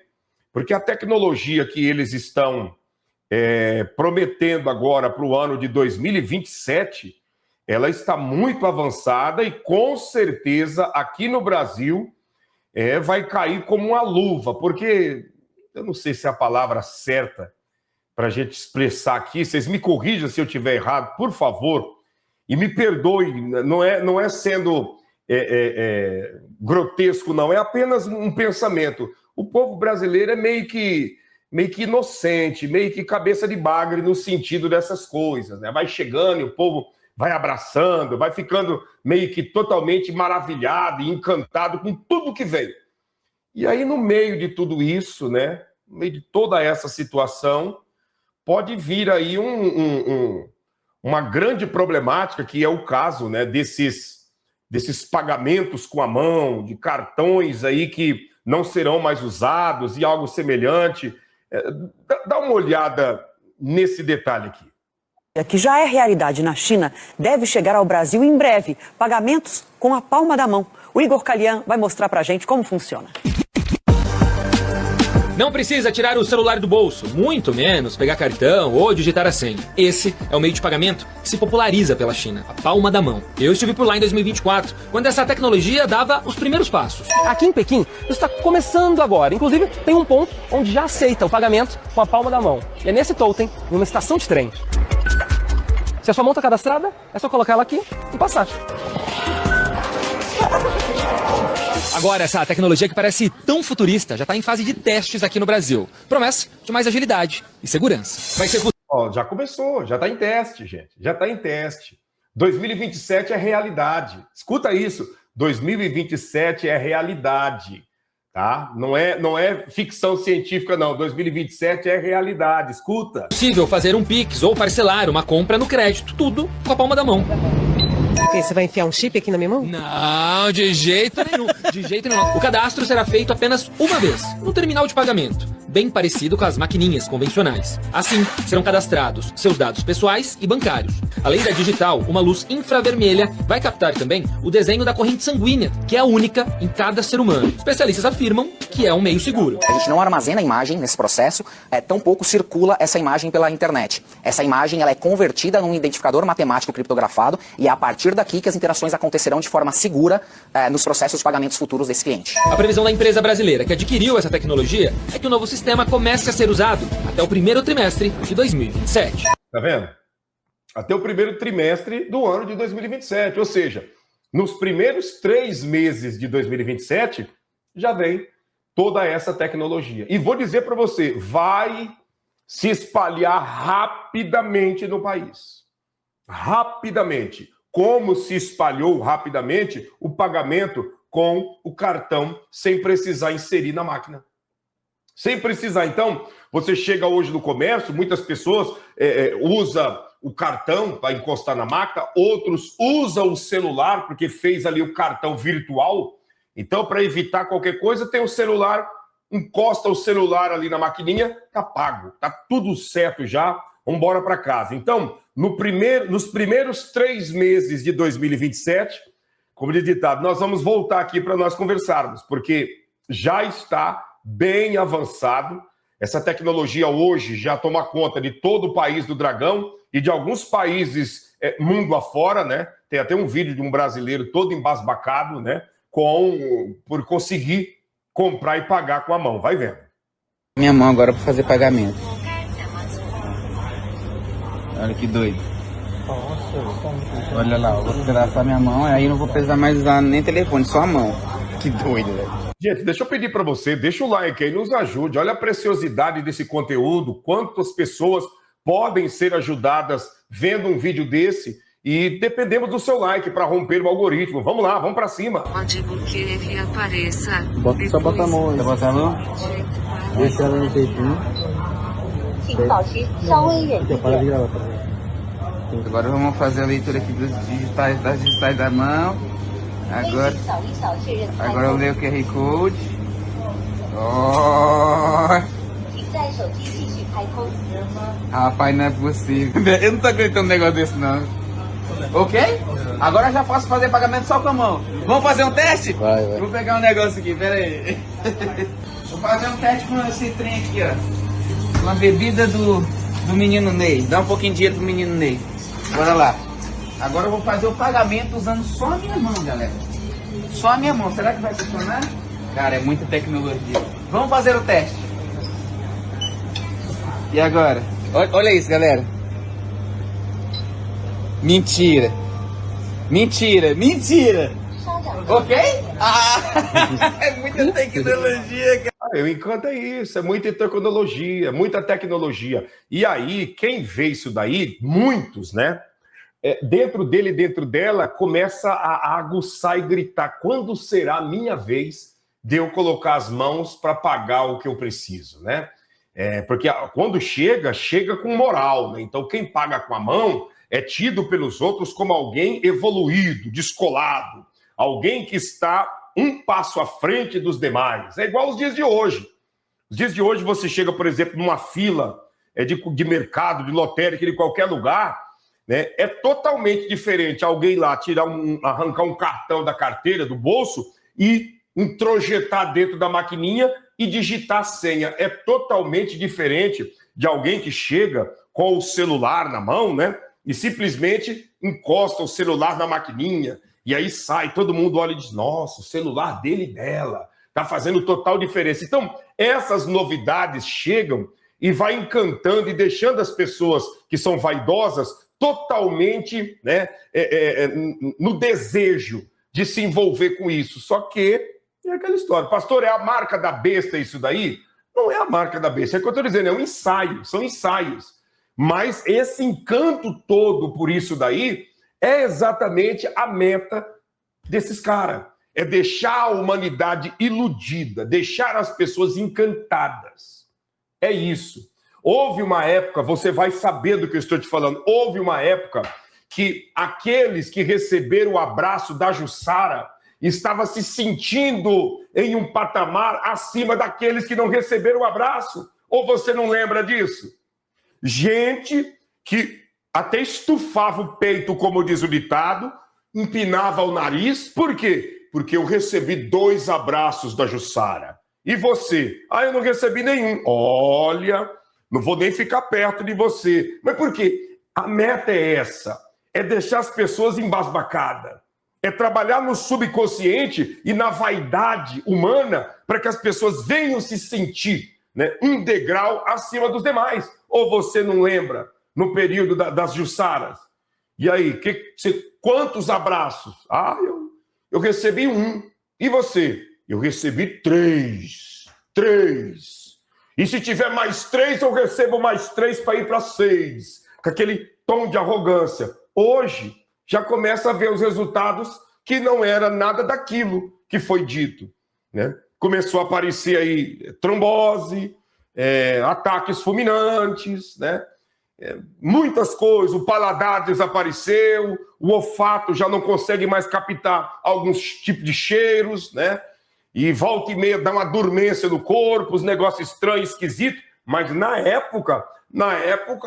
porque a tecnologia que eles estão prometendo agora para o ano de 2027, ela está muito avançada e com certeza aqui no Brasil vai cair como uma luva, porque eu não sei se é a palavra certa para a gente expressar aqui, vocês me corrijam se eu estiver errado, por favor, e me perdoe, não é sendo grotesco, não, é apenas um pensamento. O povo brasileiro é meio que inocente, meio que cabeça de bagre no sentido dessas coisas, né? Vai chegando e o povo vai abraçando, vai ficando meio que totalmente maravilhado e encantado com tudo que vem. E aí, no meio de tudo isso, né, no meio de toda essa situação, pode vir aí uma grande problemática, que é o caso, né, desses pagamentos com a mão, de cartões aí que não serão mais usados e algo semelhante. Dá uma olhada nesse detalhe aqui. Que já é realidade na China, deve chegar ao Brasil em breve. Pagamentos com a palma da mão. O Igor Calian vai mostrar pra gente como funciona. Não precisa tirar o celular do bolso, muito menos pegar cartão ou digitar a senha. Esse é o meio de pagamento que se populariza pela China, a palma da mão. Eu estive por lá em 2024, quando essa tecnologia dava os primeiros passos. Aqui em Pequim, está começando agora. Inclusive, tem um ponto onde já aceita o pagamento com a palma da mão. E é nesse totem, numa estação de trem. Se a sua mão está cadastrada, é só colocar ela aqui e passar. Agora, essa tecnologia que parece tão futurista já está em fase de testes aqui no Brasil. Promessa de mais agilidade e segurança. Vai ser Ó, já começou, já está em teste, gente. Já está em teste. 2027 é realidade. Escuta isso. 2027 é realidade. Tá? Não é ficção científica, não. 2027 é realidade. Escuta. possível fazer um Pix ou parcelar uma compra no crédito. Tudo com a palma da mão. Você vai enfiar um chip aqui na minha mão? Não, de jeito nenhum. De jeito nenhum. O cadastro será feito apenas uma vez, no terminal de pagamento, bem parecido com as maquininhas convencionais. Assim, serão cadastrados seus dados pessoais e bancários. Além da digital, uma luz infravermelha vai captar também o desenho da corrente sanguínea, que é a única em cada ser humano. Especialistas afirmam que é um meio seguro. A gente não armazena a imagem nesse processo, tampouco circula essa imagem pela internet. Essa imagem ela é convertida num identificador matemático criptografado e é a partir daqui que as interações acontecerão de forma segura nos processos de pagamentos futuros desse cliente. A previsão da empresa brasileira que adquiriu essa tecnologia é que o novo sistema comece a ser usado até o primeiro trimestre de 2027. Tá vendo? Até o primeiro trimestre do ano de 2027. Ou seja, nos primeiros 3 meses de 2027, já vem toda essa tecnologia. E vou dizer para você, vai se espalhar rapidamente no país. Rapidamente. Como se espalhou rapidamente o pagamento com o cartão sem precisar inserir na máquina. Sem precisar. Então, você chega hoje no comércio, muitas pessoas usam o cartão para encostar na máquina, outros usam o celular porque fez ali o cartão virtual. Então, para evitar qualquer coisa, tem o celular, encosta o celular ali na maquininha, tá pago, tá tudo certo já, vamos embora para casa. Então, nos primeiros 3 meses de 2027, como diz ditado, nós vamos voltar aqui para nós conversarmos, porque já está bem avançado. Essa tecnologia hoje já toma conta de todo o país do Dragão e de alguns países mundo afora, né? Tem até um vídeo de um brasileiro todo embasbacado, né? Por conseguir comprar e pagar com a mão. Vai vendo. Minha mão agora para fazer pagamento. Olha que doido. Olha lá, eu vou cadastrar minha mão, aí não vou precisar mais usar nem telefone, só a mão. Que doido, velho. Gente, deixa eu pedir para você, deixa o like aí, nos ajude. Olha a preciosidade desse conteúdo, quantas pessoas podem ser ajudadas vendo um vídeo desse. E dependemos do seu like para romper o algoritmo. Vamos lá, vamos para cima. Código que ele apareça. Só bota a mão. Só bota a mão? Deixa ela no jeitinho. Agora vamos fazer a leitura aqui das digitais da mão. Agora eu leio o QR Code. Rapaz, não é possível. Eu não tô acreditando num negócio desse, não. Ok? Agora já posso fazer pagamento só com a mão. Vamos fazer um teste? Vai. Vou pegar um negócio aqui, pera aí. Vou fazer um teste com esse trem aqui, ó. Uma bebida do menino Ney. Dá um pouquinho de dinheiro pro menino Ney. Bora lá. Agora eu vou fazer o pagamento usando só a minha mão, galera. Só a minha mão. Será que vai funcionar? Cara, é muita tecnologia. Vamos fazer o teste. E agora? Olha isso, galera. Mentira. Mentira. Mentira. Ok? É muita tecnologia, cara. O encanto é isso, é muita tecnologia, muita tecnologia. E aí, quem vê isso daí, muitos, né? Dentro dele, dentro dela, começa a aguçar e gritar: quando será a minha vez de eu colocar as mãos para pagar o que eu preciso, né? Porque quando chega com moral, né? Então quem paga com a mão é tido pelos outros como alguém evoluído, descolado, alguém que está um passo à frente dos demais. É igual os dias de hoje. Os dias de hoje você chega, por exemplo, numa fila de mercado, de lotérica, de qualquer lugar, né? É totalmente diferente alguém lá arrancar um cartão da carteira, do bolso e introjetar dentro da maquininha e digitar a senha. É totalmente diferente de alguém que chega com o celular na mão, né? E simplesmente encosta o celular na maquininha e aí sai, todo mundo olha e diz: nossa, o celular dele e dela tá fazendo total diferença. Então, essas novidades chegam e vai encantando e deixando as pessoas que são vaidosas totalmente, né, no desejo de se envolver com isso. Só que E é aquela história. Pastor, é a marca da besta isso daí? Não é a marca da besta. É o que eu estou dizendo, é um ensaio. São ensaios. Mas esse encanto todo por isso daí é exatamente a meta desses caras. É deixar a humanidade iludida, deixar as pessoas encantadas. É isso. Houve uma época, você vai saber do que eu estou te falando, houve uma época que aqueles que receberam o abraço da Jussara estavam se sentindo em um patamar acima daqueles que não receberam o abraço. Ou você não lembra disso? Gente que até estufava o peito, como diz o ditado, empinava o nariz. Por quê? Porque eu recebi 2 abraços da Jussara. E você? Ah, eu não recebi nenhum. Olha, não vou nem ficar perto de você. Mas por quê? A meta é essa. É deixar as pessoas embasbacadas. É trabalhar no subconsciente e na vaidade humana para que as pessoas venham se sentir, né, um degrau acima dos demais. Ou você não lembra, no período das Jussaras? E aí, quantos abraços? Ah, eu recebi 1. E você? Eu recebi 3. 3. E se tiver mais 3, eu recebo mais 3 para ir para 6. Com aquele tom de arrogância. Hoje, já começa a ver os resultados que não era nada daquilo que foi dito, né? Começou a aparecer aí trombose, ataques fulminantes, né? Muitas coisas, o paladar desapareceu, o olfato já não consegue mais captar alguns tipos de cheiros, né? E volta e meia dá uma dormência no corpo, os negócios estranhos, esquisitos, mas na época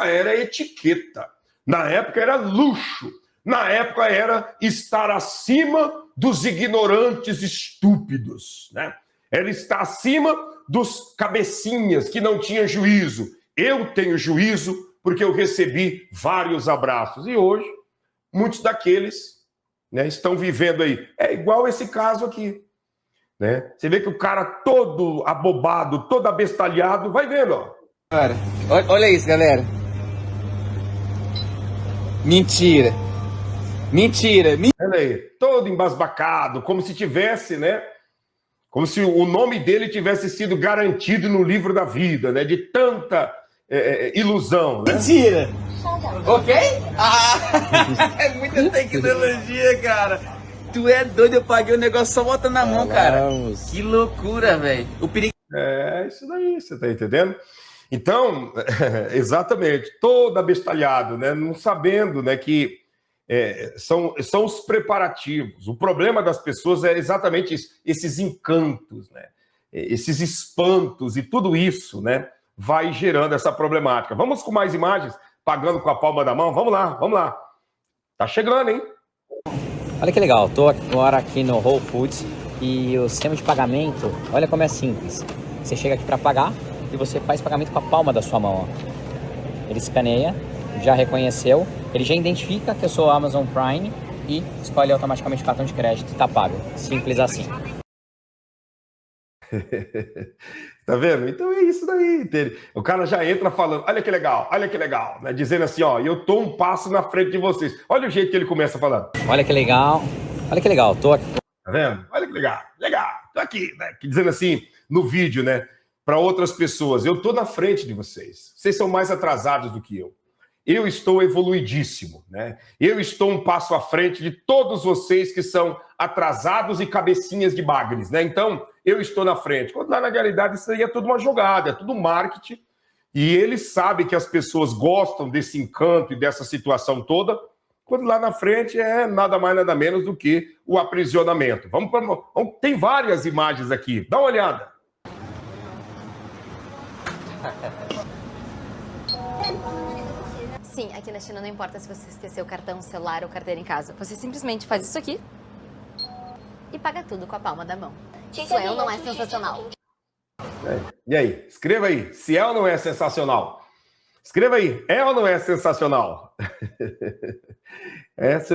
era etiqueta, na época era luxo, na época era estar acima dos ignorantes estúpidos, né? Era estar acima dos cabecinhas que não tinham juízo. Eu tenho juízo porque eu recebi vários abraços. E hoje, muitos daqueles, né, estão vivendo aí. É igual esse caso aqui, né? Você vê que o cara todo abobado, todo abestalhado, vai vendo, ó. Cara, olha isso, galera. Mentira. Olha aí, todo embasbacado, como se tivesse, né? Como se o nome dele tivesse sido garantido no livro da vida, né? De tanta ilusão, né? Mentira! Ok? É muita tecnologia, cara. Tu é doido, eu paguei o negócio só botando na mão, cara. Que loucura, velho. O perigo... É isso daí, você tá entendendo? Então, exatamente, todo abestalhado, né? Não sabendo, né, que são os preparativos. O problema das pessoas é exatamente isso, esses encantos, né? Esses espantos e tudo isso, né, vai gerando essa problemática. Vamos com mais imagens, pagando com a palma da mão? Vamos lá. Tá chegando, hein? Olha que legal, tô agora aqui no Whole Foods e o sistema de pagamento, olha como é simples. Você chega aqui para pagar e você faz pagamento com a palma da sua mão, ó. Ele escaneia, já reconheceu, ele já identifica que eu sou Amazon Prime e escolhe automaticamente o cartão de crédito e tá pago. Simples assim. Tá vendo? Então é isso daí, entende? O cara já entra falando, olha que legal, né? Dizendo assim, ó, eu tô um passo na frente de vocês. Olha o jeito que ele começa falando. Olha que legal, tô aqui. Tá vendo? Olha que legal, tô aqui, né? Dizendo assim, no vídeo, né? Para outras pessoas, eu tô na frente de vocês. Vocês são mais atrasados do que eu. Eu estou evoluidíssimo, né? Eu estou um passo à frente de todos vocês que são atrasados e cabecinhas de bagres, né? Então, eu estou na frente. Quando lá na realidade isso aí é tudo uma jogada, é tudo marketing. E ele sabe que as pessoas gostam desse encanto e dessa situação toda, quando lá na frente é nada mais, nada menos do que o aprisionamento. Tem várias imagens aqui, dá uma olhada. Sim, aqui na China não importa se você esqueceu o cartão, celular ou carteira em casa. Você simplesmente faz isso aqui e paga tudo com a palma da mão. Isso não é sensacional? E aí, escreva aí, se é ou não é sensacional? Escreva aí, é ou não é sensacional?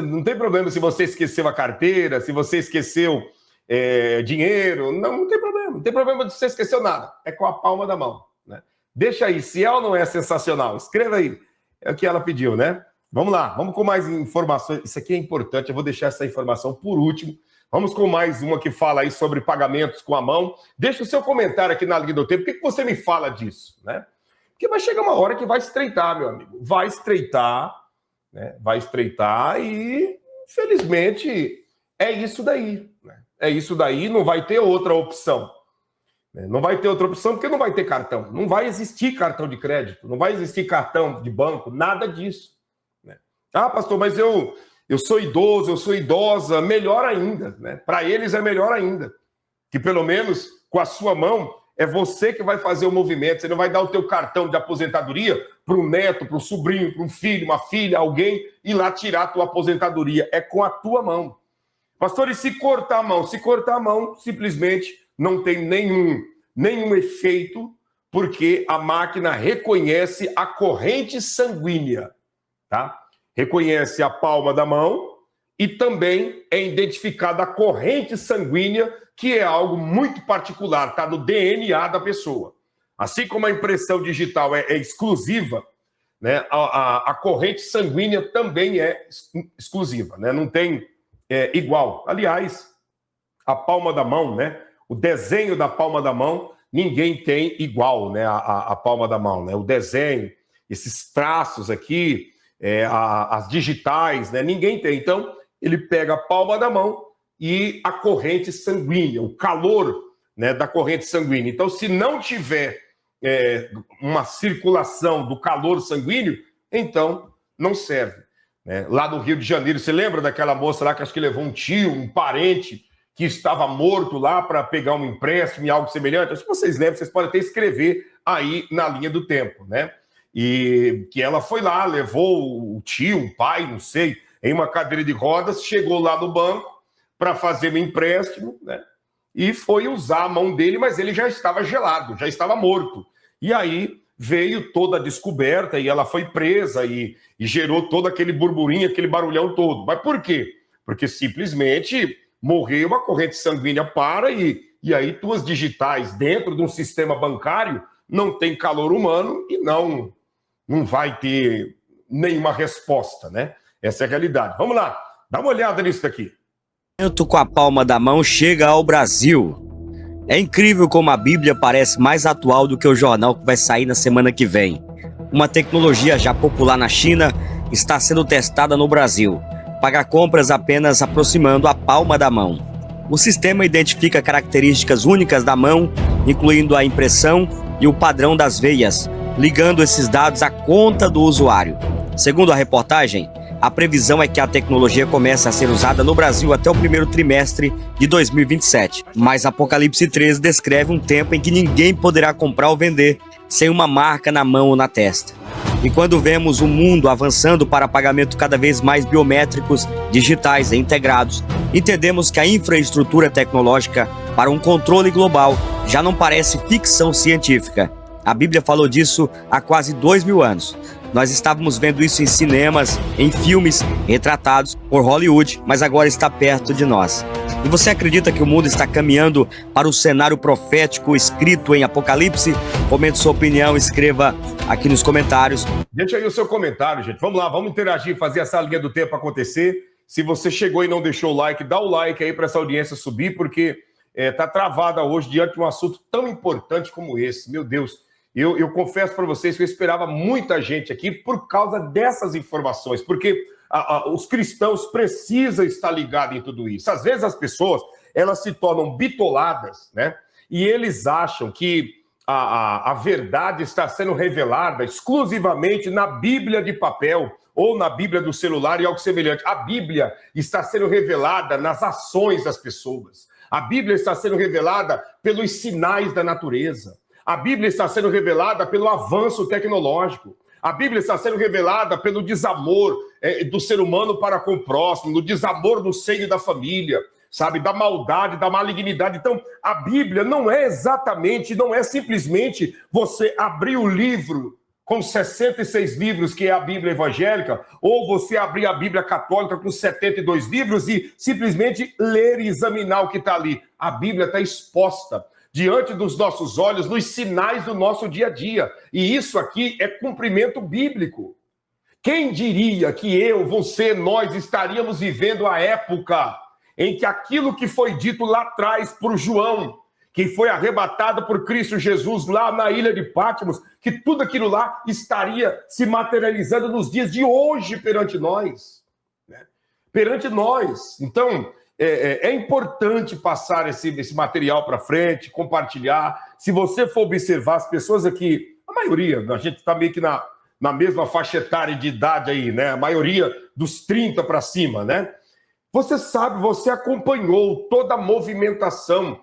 Não tem problema se você esqueceu a carteira, se você esqueceu dinheiro, não tem problema. Não tem problema de você esqueceu nada, é com a palma da mão, né? Deixa aí, se é ou não é sensacional? Escreva aí. É o que ela pediu, né? Vamos lá, vamos com mais informações. Isso aqui é importante, eu vou deixar essa informação por último. Vamos com mais uma que fala aí sobre pagamentos com a mão. Deixa o seu comentário aqui na linha do tempo. Por que você me fala disso, né? Porque vai chegar uma hora que vai estreitar, meu amigo. Vai estreitar, né? Vai estreitar e, infelizmente, é isso daí, né? É isso daí, não vai ter outra opção. Não vai ter outra opção porque não vai ter cartão. Não vai existir cartão de crédito, não vai existir cartão de banco, nada disso, né? Ah, pastor, mas eu sou idoso, eu sou idosa, melhor ainda, né? Para eles é melhor ainda. Que pelo menos com a sua mão é você que vai fazer o movimento. Você não vai dar o teu cartão de aposentadoria para um neto, para um sobrinho, para um filho, uma filha, alguém ir lá tirar a tua aposentadoria. É com a tua mão. Pastor, e se cortar a mão? Se cortar a mão, simplesmente não tem nenhum efeito, porque a máquina reconhece a corrente sanguínea, tá? Reconhece a palma da mão e também é identificada a corrente sanguínea, que é algo muito particular, está no DNA da pessoa. Assim como a impressão digital é exclusiva, né, a corrente sanguínea também é exclusiva, né? Não tem igual. Aliás, a palma da mão, né? O desenho da palma da mão, ninguém tem igual, né? A palma da mão, né? O desenho, esses traços aqui, as digitais, né? Ninguém tem. Então, ele pega a palma da mão e a corrente sanguínea, o calor, né, da corrente sanguínea. Então, se não tiver uma circulação do calor sanguíneo, então não serve, né? Lá no Rio de Janeiro, você lembra daquela moça lá que acho que levou um tio, um parente, que estava morto lá para pegar um empréstimo e algo semelhante? Acho que vocês lembram, vocês podem até escrever aí na linha do tempo, né? E que ela foi lá, levou o tio, o pai, não sei, em uma cadeira de rodas, chegou lá no banco para fazer um empréstimo, né? E foi usar a mão dele, mas ele já estava gelado, já estava morto. E aí veio toda a descoberta e ela foi presa e gerou todo aquele burburinho, aquele barulhão todo. Mas por quê? Porque simplesmente morreu, a corrente sanguínea para e aí tuas digitais dentro de um sistema bancário não tem calor humano e não vai ter nenhuma resposta, né? Essa é a realidade. Vamos lá, dá uma olhada nisso daqui. Com a palma da mão chega ao Brasil. É incrível como a Bíblia parece mais atual do que o jornal que vai sair na semana que vem. Uma tecnologia já popular na China está sendo testada no Brasil. Pagar compras apenas aproximando a palma da mão. O sistema identifica características únicas da mão, incluindo a impressão e o padrão das veias, ligando esses dados à conta do usuário. Segundo a reportagem, a previsão é que a tecnologia comece a ser usada no Brasil até o primeiro trimestre de 2027. Mas Apocalipse 13 descreve um tempo em que ninguém poderá comprar ou vender sem uma marca na mão ou na testa. E quando vemos o mundo avançando para pagamento cada vez mais biométricos, digitais e integrados, entendemos que a infraestrutura tecnológica para um controle global já não parece ficção científica. A Bíblia falou disso há quase 2000 anos. Nós estávamos vendo isso em cinemas, em filmes retratados por Hollywood, mas agora está perto de nós. E você acredita que o mundo está caminhando para o cenário profético escrito em Apocalipse? Comente sua opinião, escreva aqui nos comentários. Deixa aí o seu comentário, gente. Vamos lá, vamos interagir, fazer essa linha do tempo acontecer. Se você chegou e não deixou o like, dá o like aí para essa audiência subir, porque está travada hoje diante de um assunto tão importante como esse. Meu Deus. Eu confesso para vocês que eu esperava muita gente aqui por causa dessas informações, porque os cristãos precisam estar ligados em tudo isso. Às vezes as pessoas, elas se tornam bitoladas, né? E eles acham que a verdade está sendo revelada exclusivamente na Bíblia de papel ou na Bíblia do celular e algo semelhante. A Bíblia está sendo revelada nas ações das pessoas. A Bíblia está sendo revelada pelos sinais da natureza. A Bíblia está sendo revelada pelo avanço tecnológico. A Bíblia está sendo revelada pelo desamor do ser humano para com o próximo, no desamor no seio da família, sabe? Da maldade, da malignidade. Então, a Bíblia não é simplesmente você abrir o livro com 66 livros, que é a Bíblia evangélica, ou você abrir a Bíblia católica com 72 livros e simplesmente ler e examinar o que está ali. A Bíblia está exposta diante dos nossos olhos, nos sinais do nosso dia a dia. E isso aqui é cumprimento bíblico. Quem diria que eu, você, nós estaríamos vivendo a época em que aquilo que foi dito lá atrás por João, que foi arrebatado por Cristo Jesus lá na ilha de Patmos, que tudo aquilo lá estaria se materializando nos dias de hoje perante nós. Né? Perante nós. Então, é importante passar esse material para frente, compartilhar. Se você for observar, as pessoas aqui, a maioria, a gente está meio que na mesma faixa etária de idade aí, né? A maioria dos 30 para cima, né? Você sabe, você acompanhou toda a movimentação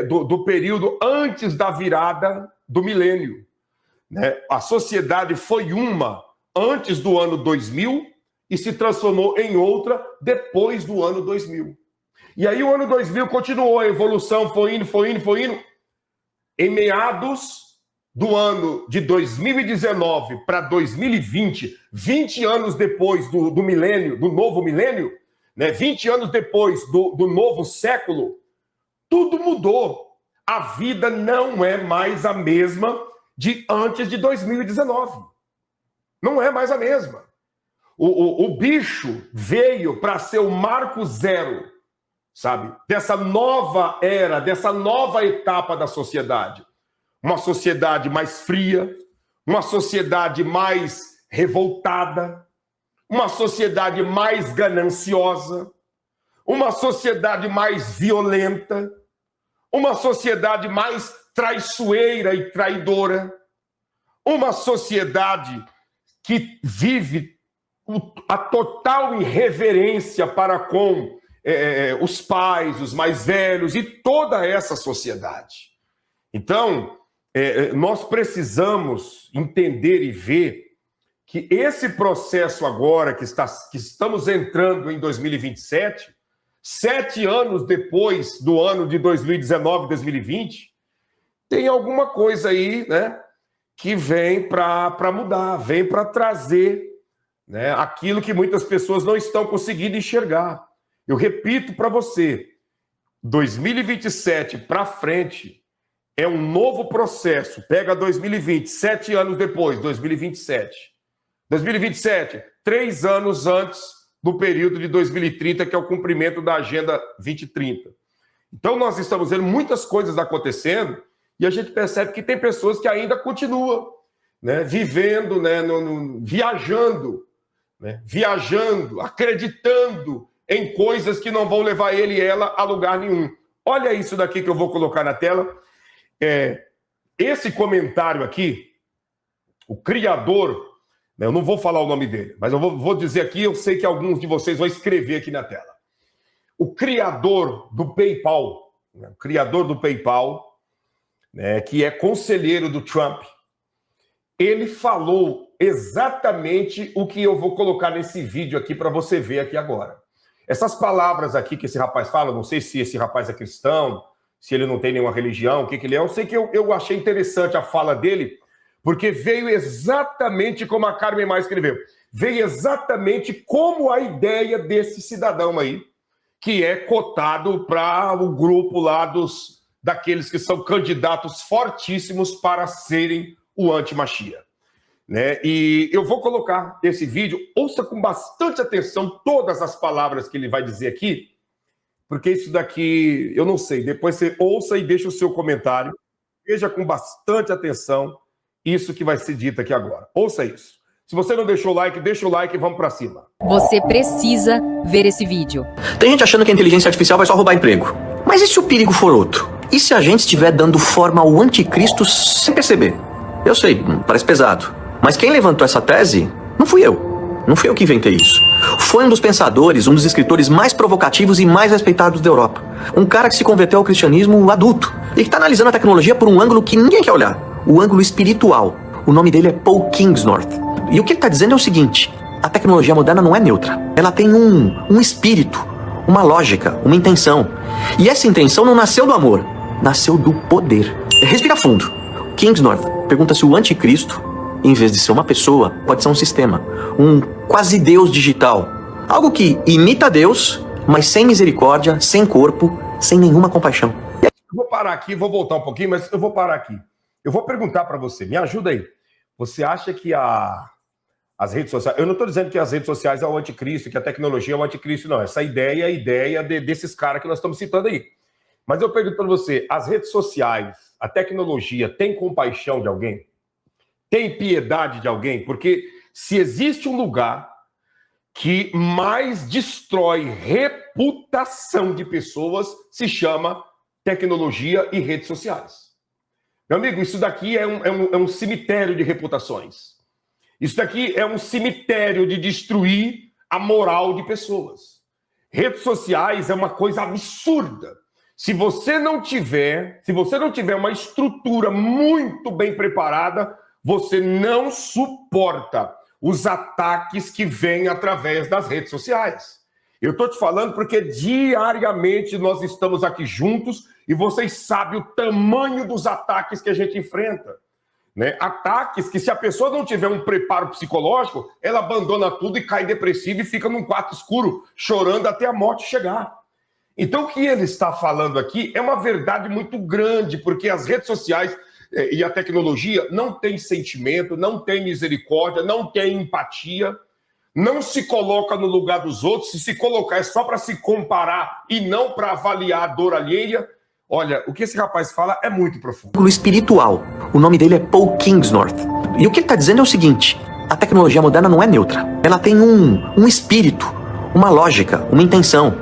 do período antes da virada do milênio. Né? A sociedade foi uma antes do ano 2000 e se transformou em outra depois do ano 2000. E aí o ano 2000 continuou, a evolução foi indo. Em meados do ano de 2019 para 2020, 20 anos depois do milênio, do novo milênio, né? 20 anos depois do novo século, tudo mudou. A vida não é mais a mesma de antes de 2019. Não é mais a mesma. O bicho veio para ser o marco zero, sabe? Dessa nova era, dessa nova etapa da sociedade. Uma sociedade mais fria, uma sociedade mais revoltada, uma sociedade mais gananciosa, uma sociedade mais violenta, uma sociedade mais traiçoeira e traidora, uma sociedade que vive a total irreverência para com os pais, os mais velhos e toda essa sociedade. Então, nós precisamos entender e ver que esse processo agora, que estamos entrando em 2027, 7 anos depois do ano de 2019, 2020, tem alguma coisa aí, né, que vem para mudar, vem para trazer, né, aquilo que muitas pessoas não estão conseguindo enxergar. Eu repito para você, 2027 para frente é um novo processo. Pega 2020, 7 anos depois, 2027. 2027, 3 anos antes do período de 2030, que é o cumprimento da Agenda 2030. Então, nós estamos vendo muitas coisas acontecendo e a gente percebe que tem pessoas que ainda continuam, né, vivendo, né, viajando, acreditando em coisas que não vão levar ele e ela a lugar nenhum. Olha isso daqui que eu vou colocar na tela. Esse comentário aqui, o criador... Eu não vou falar o nome dele, mas eu vou dizer aqui, eu sei que alguns de vocês vão escrever aqui na tela. O criador do PayPal, né, que é conselheiro do Trump, ele falou exatamente o que eu vou colocar nesse vídeo aqui para você ver aqui agora. Essas palavras aqui que esse rapaz fala, não sei se esse rapaz é cristão, se ele não tem nenhuma religião, o que ele é, eu sei que eu achei interessante a fala dele, porque veio exatamente como a Carmen Maia escreveu. Veio exatamente como a ideia desse cidadão aí, que é cotado para o grupo lá daqueles que são candidatos fortíssimos para serem o anti-Machia. Né? E eu vou colocar esse vídeo, ouça com bastante atenção todas as palavras que ele vai dizer aqui, porque isso daqui, eu não sei, depois você ouça e deixa o seu comentário, veja com bastante atenção isso que vai ser dito aqui agora. Ouça isso. Se você não deixou o like, deixa o like e vamos pra cima. Você precisa ver esse vídeo. Tem gente achando que a inteligência artificial vai só roubar emprego. Mas e se o perigo for outro? E se a gente estiver dando forma ao anticristo sem perceber? Eu sei, parece pesado. Mas quem levantou essa tese não fui eu. Não fui eu que inventei isso. Foi um dos pensadores, um dos escritores mais provocativos e mais respeitados da Europa. Um cara que se converteu ao cristianismo adulto e que está analisando a tecnologia por um ângulo que ninguém quer olhar. O ângulo espiritual. O nome dele é Paul Kingsnorth. E o que ele está dizendo é o seguinte: a tecnologia moderna não é neutra. Ela tem um espírito, uma lógica, uma intenção. E essa intenção não nasceu do amor, nasceu do poder. Respira fundo. Kingsnorth pergunta se o anticristo, em vez de ser uma pessoa, pode ser um sistema. Um quase Deus digital. Algo que imita Deus, mas sem misericórdia, sem corpo, sem nenhuma compaixão. Eu vou parar aqui, vou voltar um pouquinho, mas eu vou parar aqui. Eu vou perguntar para você, me ajuda aí. Você acha que a As redes sociais. Eu não estou dizendo que as redes sociais é o anticristo, que a tecnologia é o anticristo, não. Essa ideia é a ideia desses caras que nós estamos citando aí. Mas eu pergunto para você, as redes sociais, a tecnologia, tem compaixão de alguém? Tem piedade de alguém? Porque se existe um lugar que mais destrói reputação de pessoas, se chama tecnologia e redes sociais. Meu amigo, isso daqui é um cemitério de reputações. Isso daqui é um cemitério de destruir a moral de pessoas. Redes sociais é uma coisa absurda. Se você não tiver uma estrutura muito bem preparada, você não suporta os ataques que vêm através das redes sociais. Eu estou te falando porque diariamente nós estamos aqui juntos e vocês sabem o tamanho dos ataques que a gente enfrenta. Né? Ataques que, se a pessoa não tiver um preparo psicológico, ela abandona tudo e cai depressiva e fica num quarto escuro, chorando até a morte chegar. Então, o que ele está falando aqui é uma verdade muito grande, porque as redes sociais e a tecnologia não tem sentimento, não tem misericórdia, não tem empatia, não se coloca no lugar dos outros. Se colocar é só para se comparar e não para avaliar a dor alheia. Olha, o que esse rapaz fala é muito profundo. Espiritual. O nome dele é Paul Kingsnorth. E o que ele está dizendo é o seguinte: a tecnologia moderna não é neutra. Ela tem um espírito, uma lógica, uma intenção.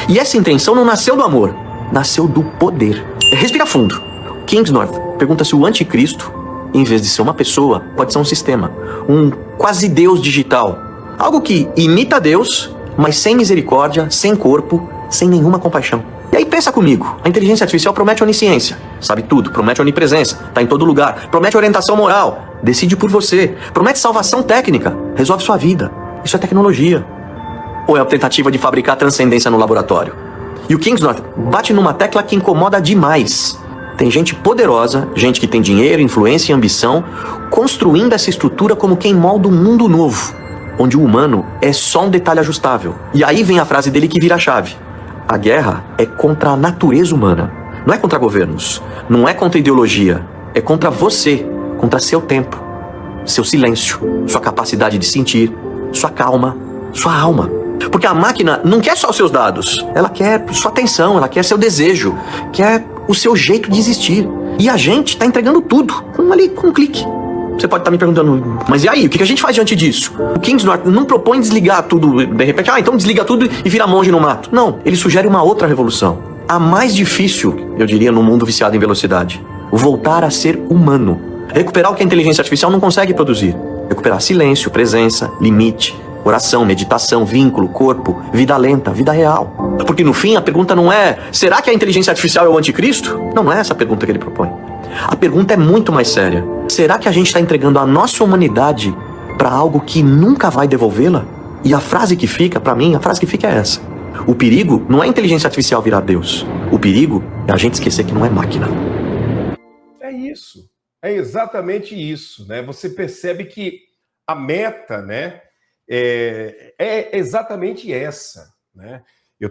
E essa intenção não nasceu do amor, nasceu do poder. Respira fundo. Kingsnorth pergunta se o anticristo, em vez de ser uma pessoa, pode ser um sistema, um quase Deus digital. Algo que imita Deus, mas sem misericórdia, sem corpo, sem nenhuma compaixão. E aí pensa comigo, a inteligência artificial promete onisciência, sabe tudo, promete onipresença, tá em todo lugar, promete orientação moral, decide por você, promete salvação técnica, resolve sua vida. Isso é tecnologia. Ou é a tentativa de fabricar transcendência no laboratório? E o Kingsnorth bate numa tecla que incomoda demais. Tem gente poderosa, gente que tem dinheiro, influência e ambição, construindo essa estrutura como quem molda um mundo novo, onde o humano é só um detalhe ajustável. E aí vem a frase dele que vira a chave. A guerra é contra a natureza humana. Não é contra governos, não é contra ideologia, é contra você, contra seu tempo, seu silêncio, sua capacidade de sentir, sua calma, sua alma. Porque a máquina não quer só os seus dados, ela quer sua atenção, ela quer seu desejo, quer o seu jeito de existir. E a gente está entregando tudo, com um clique. Você pode estar me perguntando, mas e aí, o que a gente faz diante disso? O Kingsnorth não propõe desligar tudo, de repente, então desliga tudo e vira monge no mato. Não, ele sugere uma outra revolução. A mais difícil, eu diria, no mundo viciado em velocidade. Voltar a ser humano. Recuperar o que a inteligência artificial não consegue produzir. Recuperar silêncio, presença, limite, oração, meditação, vínculo, corpo, vida lenta, vida real. Porque no fim a pergunta não é, será que a inteligência artificial é o anticristo? Não é essa a pergunta que ele propõe. A pergunta é muito mais séria. Será que a gente está entregando a nossa humanidade para algo que nunca vai devolvê-la? E a frase que fica, para mim, a frase que fica é essa. O perigo não é a inteligência artificial virar Deus. O perigo é a gente esquecer que não é máquina. É isso. É exatamente isso, né? Você percebe que a meta, né, é exatamente essa, né? Eu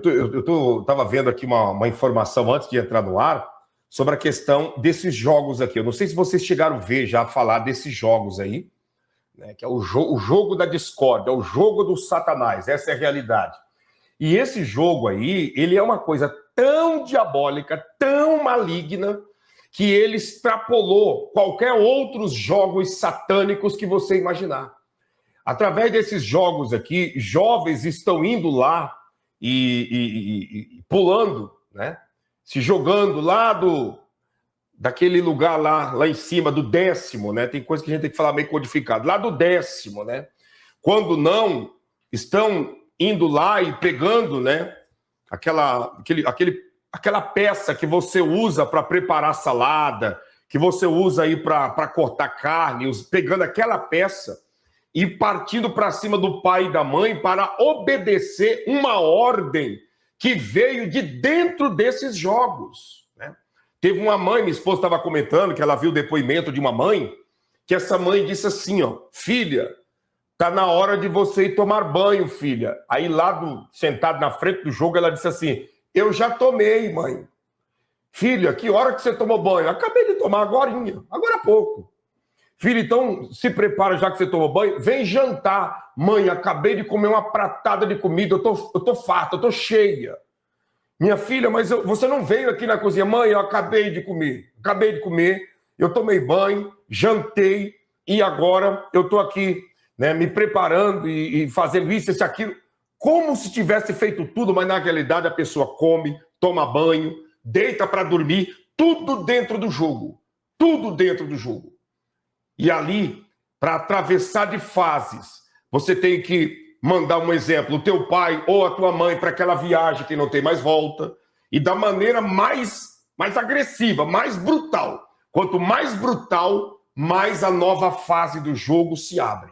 estava vendo aqui uma informação antes de entrar no ar sobre a questão desses jogos aqui. Eu não sei se vocês chegaram a ver já falar desses jogos aí, né, que é o jogo da discórdia, é o jogo do Satanás, essa é a realidade. E esse jogo aí, ele é uma coisa tão diabólica, tão maligna, que ele extrapolou qualquer outros jogos satânicos que você imaginar. Através desses jogos aqui, jovens estão indo lá e pulando, né? Se jogando lá daquele lugar lá em cima, do 10º, né? Tem coisa que a gente tem que falar meio codificado. Lá do 10º, né? Quando não, estão indo lá e pegando, né? Aquela peça que você usa para preparar salada, que você usa aí para cortar carne, pegando aquela peça e partindo para cima do pai e da mãe para obedecer uma ordem que veio de dentro desses jogos, né? Teve uma mãe, minha esposa estava comentando que ela viu o depoimento de uma mãe, que essa mãe disse assim, ó, filha, tá na hora de você ir tomar banho, filha. Aí lá sentado na frente do jogo, ela disse assim, eu já tomei, mãe. Filha, que hora que você tomou banho? Acabei de tomar agora há pouco. Filho, então se prepara já que você tomou banho, vem jantar. Mãe, acabei de comer uma pratada de comida, eu tô farta, eu tô cheia. Minha filha, mas você não veio aqui na cozinha. Mãe, eu acabei de comer, eu tomei banho, jantei e agora eu tô aqui, né, me preparando e fazendo isso, isso, aquilo. Como se tivesse feito tudo, mas na realidade a pessoa come, toma banho, deita para dormir, tudo dentro do jogo. Tudo dentro do jogo. E ali, para atravessar de fases, você tem que mandar um exemplo, o teu pai ou a tua mãe para aquela viagem que não tem mais volta, e da maneira mais agressiva, mais brutal. Quanto mais brutal, mais a nova fase do jogo se abre.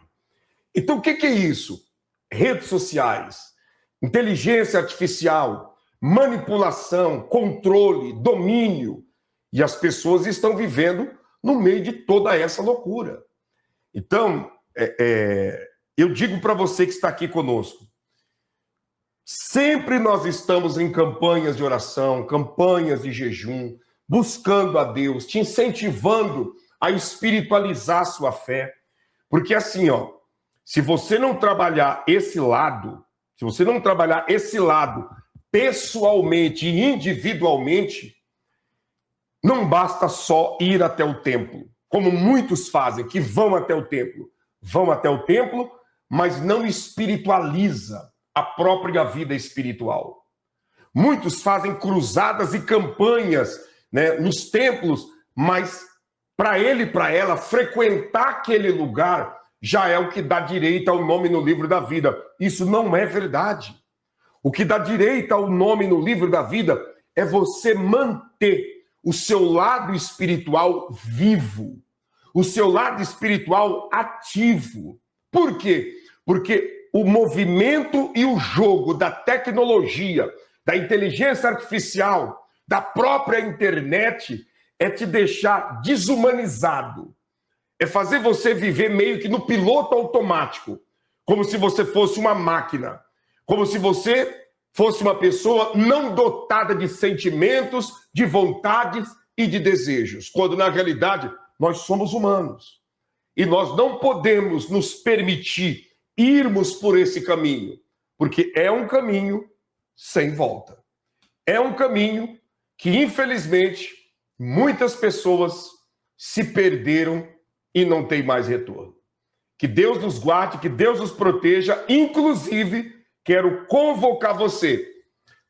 Então o que é isso? Redes sociais, inteligência artificial, manipulação, controle, domínio. E as pessoas estão vivendo no meio de toda essa loucura. Então, eu digo para você que está aqui conosco, sempre nós estamos em campanhas de oração, campanhas de jejum, buscando a Deus, te incentivando a espiritualizar a sua fé. Porque assim, se você não trabalhar esse lado, pessoalmente e individualmente, não basta só ir até o templo, como muitos fazem, que vão até o templo, mas não espiritualiza a própria vida espiritual. Muitos fazem cruzadas e campanhas, né, nos templos, mas para ele e para ela frequentar aquele lugar já é o que dá direito ao nome no livro da vida. Isso não é verdade. O que dá direito ao nome no livro da vida é você manter o seu lado espiritual vivo, o seu lado espiritual ativo. Por quê? Porque o movimento e o jogo da tecnologia, da inteligência artificial, da própria internet, é te deixar desumanizado. É fazer você viver meio que no piloto automático, como se você fosse uma máquina, como se você fosse uma pessoa não dotada de sentimentos, de vontades e de desejos, quando na realidade nós somos humanos. E nós não podemos nos permitir irmos por esse caminho, porque é um caminho sem volta. É um caminho que, infelizmente, muitas pessoas se perderam e não tem mais retorno. Que Deus nos guarde, que Deus nos proteja, inclusive quero convocar você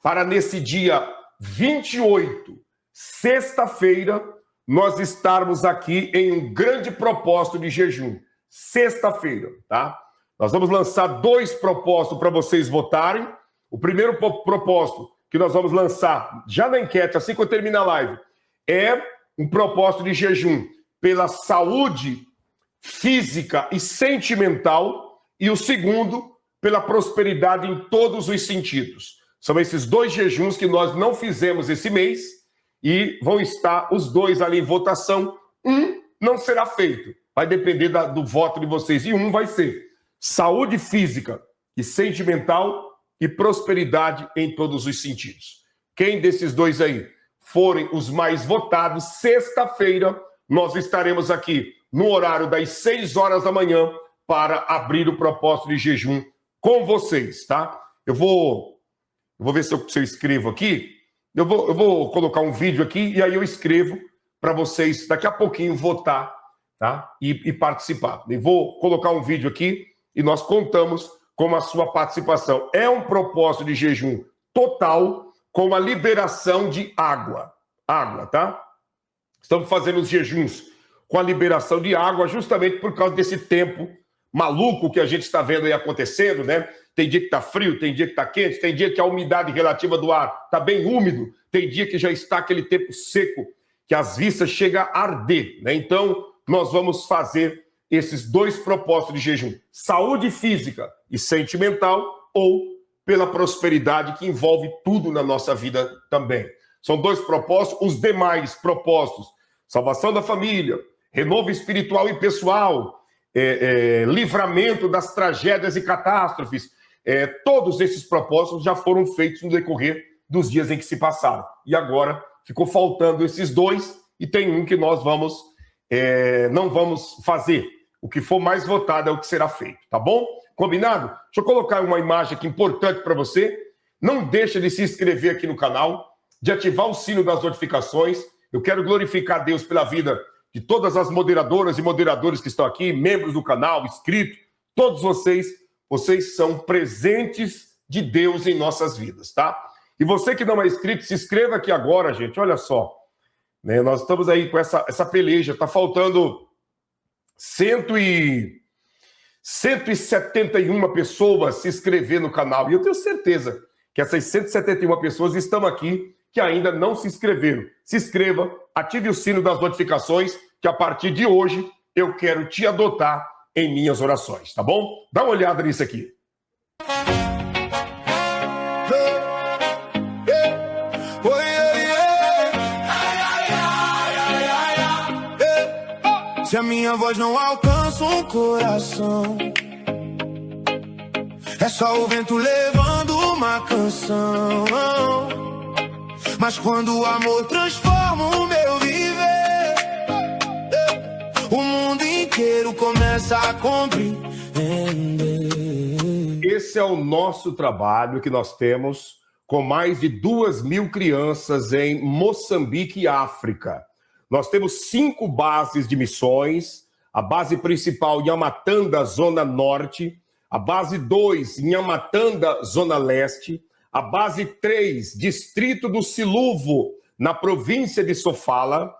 para nesse dia 28, sexta-feira, nós estarmos aqui em um grande propósito de jejum. Sexta-feira, tá? Nós vamos lançar 2 propósitos para vocês votarem. O primeiro propósito que nós vamos lançar já na enquete, assim que eu terminar a live, é um propósito de jejum pela saúde física e sentimental, e o segundo pela prosperidade em todos os sentidos. São esses 2 jejuns que nós não fizemos esse mês e vão estar os 2 ali em votação. Um não será feito, vai depender do voto de vocês, e um vai ser saúde física e sentimental e prosperidade em todos os sentidos. Quem desses 2 aí forem os mais votados, sexta-feira nós estaremos aqui no horário das 6 horas da manhã para abrir o propósito de jejum com vocês, tá? Eu vou ver se eu escrevo aqui. Eu vou colocar um vídeo aqui e aí eu escrevo para vocês daqui a pouquinho votar, tá? E participar. Eu vou colocar um vídeo aqui e nós contamos com a sua participação. É um propósito de jejum total com a liberação de água. Água, tá? Estamos fazendo os jejuns com a liberação de água justamente por causa desse tempo maluco que a gente está vendo aí acontecendo, né? Tem dia que está frio, tem dia que está quente, tem dia que a umidade relativa do ar está bem úmido, tem dia que já está aquele tempo seco, que as vistas chegam a arder, né? Então, nós vamos fazer esses 2 propósitos de jejum, saúde física e sentimental, ou pela prosperidade que envolve tudo na nossa vida também. São 2 propósitos, os demais propósitos, salvação da família, renovo espiritual e pessoal, livramento das tragédias e catástrofes, todos esses propósitos já foram feitos no decorrer dos dias em que se passaram. E agora ficou faltando esses 2 e tem um que nós vamos não vamos fazer. O que for mais votado é o que será feito, tá bom? Combinado? Deixa eu colocar uma imagem aqui importante para você. Não deixa de se inscrever aqui no canal, de ativar o sino das notificações. Eu quero glorificar Deus pela vida de todas as moderadoras e moderadores que estão aqui, membros do canal, inscritos, todos vocês são presentes de Deus em nossas vidas, tá? E você que não é inscrito, se inscreva aqui agora, gente, olha só. Né, nós estamos aí com essa peleja, tá faltando 171 pessoas se inscrever no canal. E eu tenho certeza que essas 171 pessoas estão aqui que ainda não se inscreveram. Se inscreva, ative o sino das notificações, que a partir de hoje eu quero te adotar em minhas orações, tá bom? Dá uma olhada nisso aqui. Se a minha voz não alcança um coração, é só o vento levando uma canção. Mas quando o amor transforma o meu viver, o mundo inteiro começa a compreender. Esse é o nosso trabalho que nós temos com mais de 2.000 crianças em Moçambique e África. Nós temos 5 bases de missões, a base principal em Nhamatanda, Zona Norte, a base 2 em Nhamatanda, Zona Leste, a base 3, Distrito do Siluvo, na província de Sofala,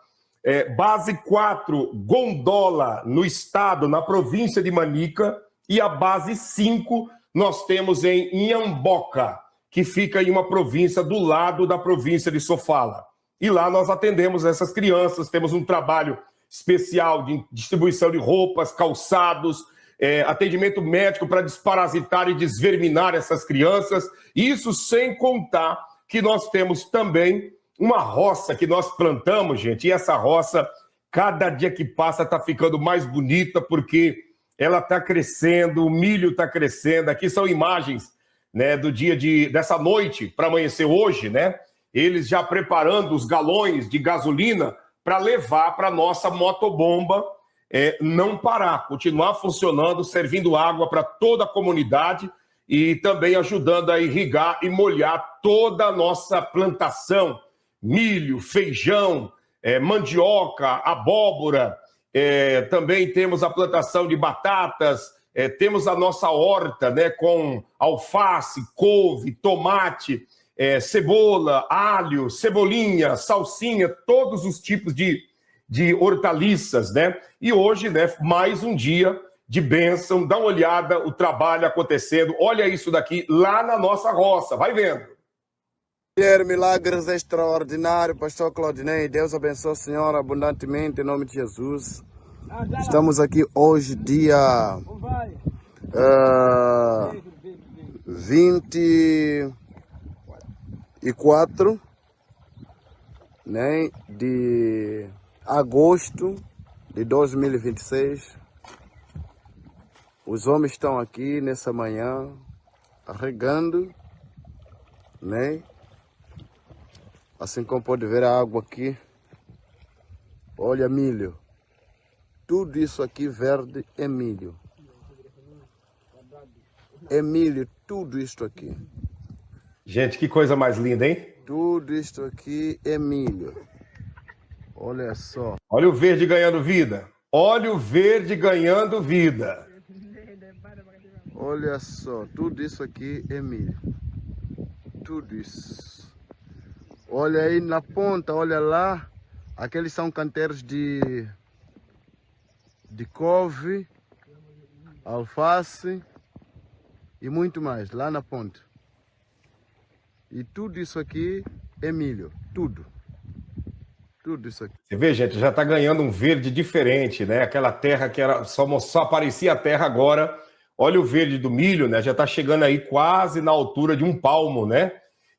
base 4, Gondola, no estado, na província de Manica, e a base 5 nós temos em Inhamboca, que fica em uma província do lado da província de Sofala. E lá nós atendemos essas crianças, temos um trabalho especial de distribuição de roupas, calçados, atendimento médico para desparasitar e desverminar essas crianças. Isso sem contar que nós temos também uma roça que nós plantamos, gente, e essa roça, cada dia que passa, está ficando mais bonita, porque ela está crescendo, o milho está crescendo. Aqui são imagens, né, do dia dessa noite para amanhecer hoje, né? Eles já preparando os galões de gasolina para levar para a nossa motobomba não parar, continuar funcionando, servindo água para toda a comunidade e também ajudando a irrigar e molhar toda a nossa plantação, milho, feijão, mandioca, abóbora, também temos a plantação de batatas, temos a nossa horta, né, com alface, couve, tomate, cebola, alho, cebolinha, salsinha, todos os tipos de hortaliças, né? E hoje, né, mais um dia de bênção. Dá uma olhada, o trabalho acontecendo. Olha isso daqui, lá na nossa roça. Vai vendo. Milagres extraordinários, pastor Claudinei. Deus abençoe a senhora abundantemente, em nome de Jesus. Estamos aqui hoje, dia 24, né, de agosto de 2026. Os homens estão aqui nessa manhã regando, né? Assim como pode ver a água aqui. Olha, milho. Tudo isso aqui verde é milho. É milho, tudo isto aqui. Gente, que coisa mais linda, hein? Tudo isto aqui é milho. Olha só. Olha o verde ganhando vida. Olha o verde ganhando vida. Olha só, tudo isso aqui é milho. Tudo isso. Olha aí na ponta, olha lá. Aqueles são canteiros de couve, alface e muito mais, lá na ponta. E tudo isso aqui é milho, tudo. Tudo isso aqui. Você vê, gente, já está ganhando um verde diferente, né? Aquela terra que era só aparecia a terra agora. Olha o verde do milho, né? Já está chegando aí quase na altura de um palmo, né?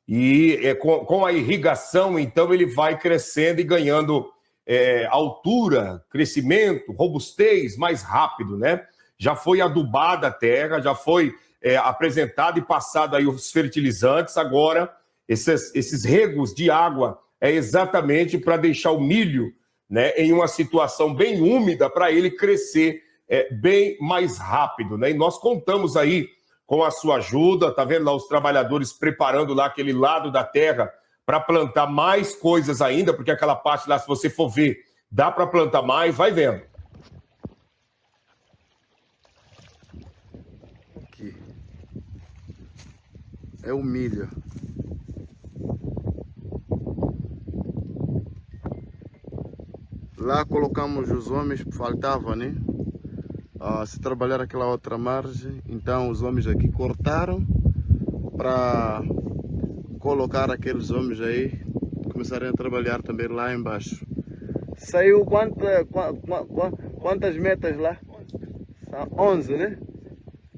E com a irrigação, então, ele vai crescendo e ganhando altura, crescimento, robustez mais rápido, né? Já foi adubada a terra, já foi apresentado e passado aí os fertilizantes. Agora, esses regos de água é exatamente para deixar o milho né, em uma situação bem úmida para ele crescer bem mais rápido, né? E nós contamos aí com a sua ajuda, tá vendo lá os trabalhadores preparando lá aquele lado da terra para plantar mais coisas ainda, porque aquela parte lá, se você for ver, dá para plantar mais, vai vendo. Aqui. É o milho. Lá colocamos os homens, faltava, né? Se trabalhar aquela outra margem, então os homens aqui cortaram para colocar aqueles homens aí, começarem a trabalhar também lá embaixo. Saiu quantas metas lá? São 11, né?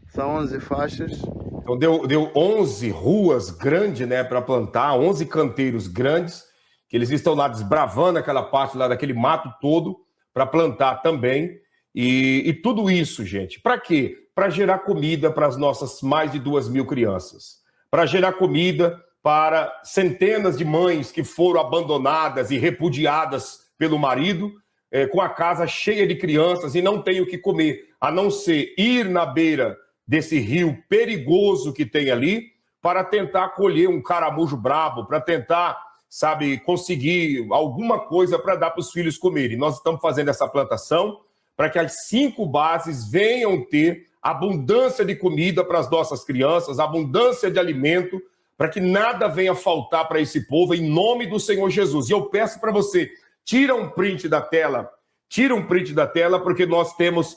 São 11 faixas. Então deu 11 ruas grandes, né, para plantar, 11 canteiros grandes, que eles estão lá desbravando aquela parte lá daquele mato todo para plantar também. E tudo isso, gente, para quê? Para gerar comida para as nossas mais de 2.000 crianças. Para gerar comida para centenas de mães que foram abandonadas e repudiadas pelo marido, com a casa cheia de crianças e não tem o que comer, a não ser ir na beira desse rio perigoso que tem ali, para tentar colher um caramujo brabo, para tentar, sabe, conseguir alguma coisa para dar para os filhos comerem. Nós estamos fazendo essa plantação para que as 5 bases venham ter abundância de comida para as nossas crianças, abundância de alimento, para que nada venha faltar para esse povo, em nome do Senhor Jesus. E eu peço para você, tira um print da tela, porque nós temos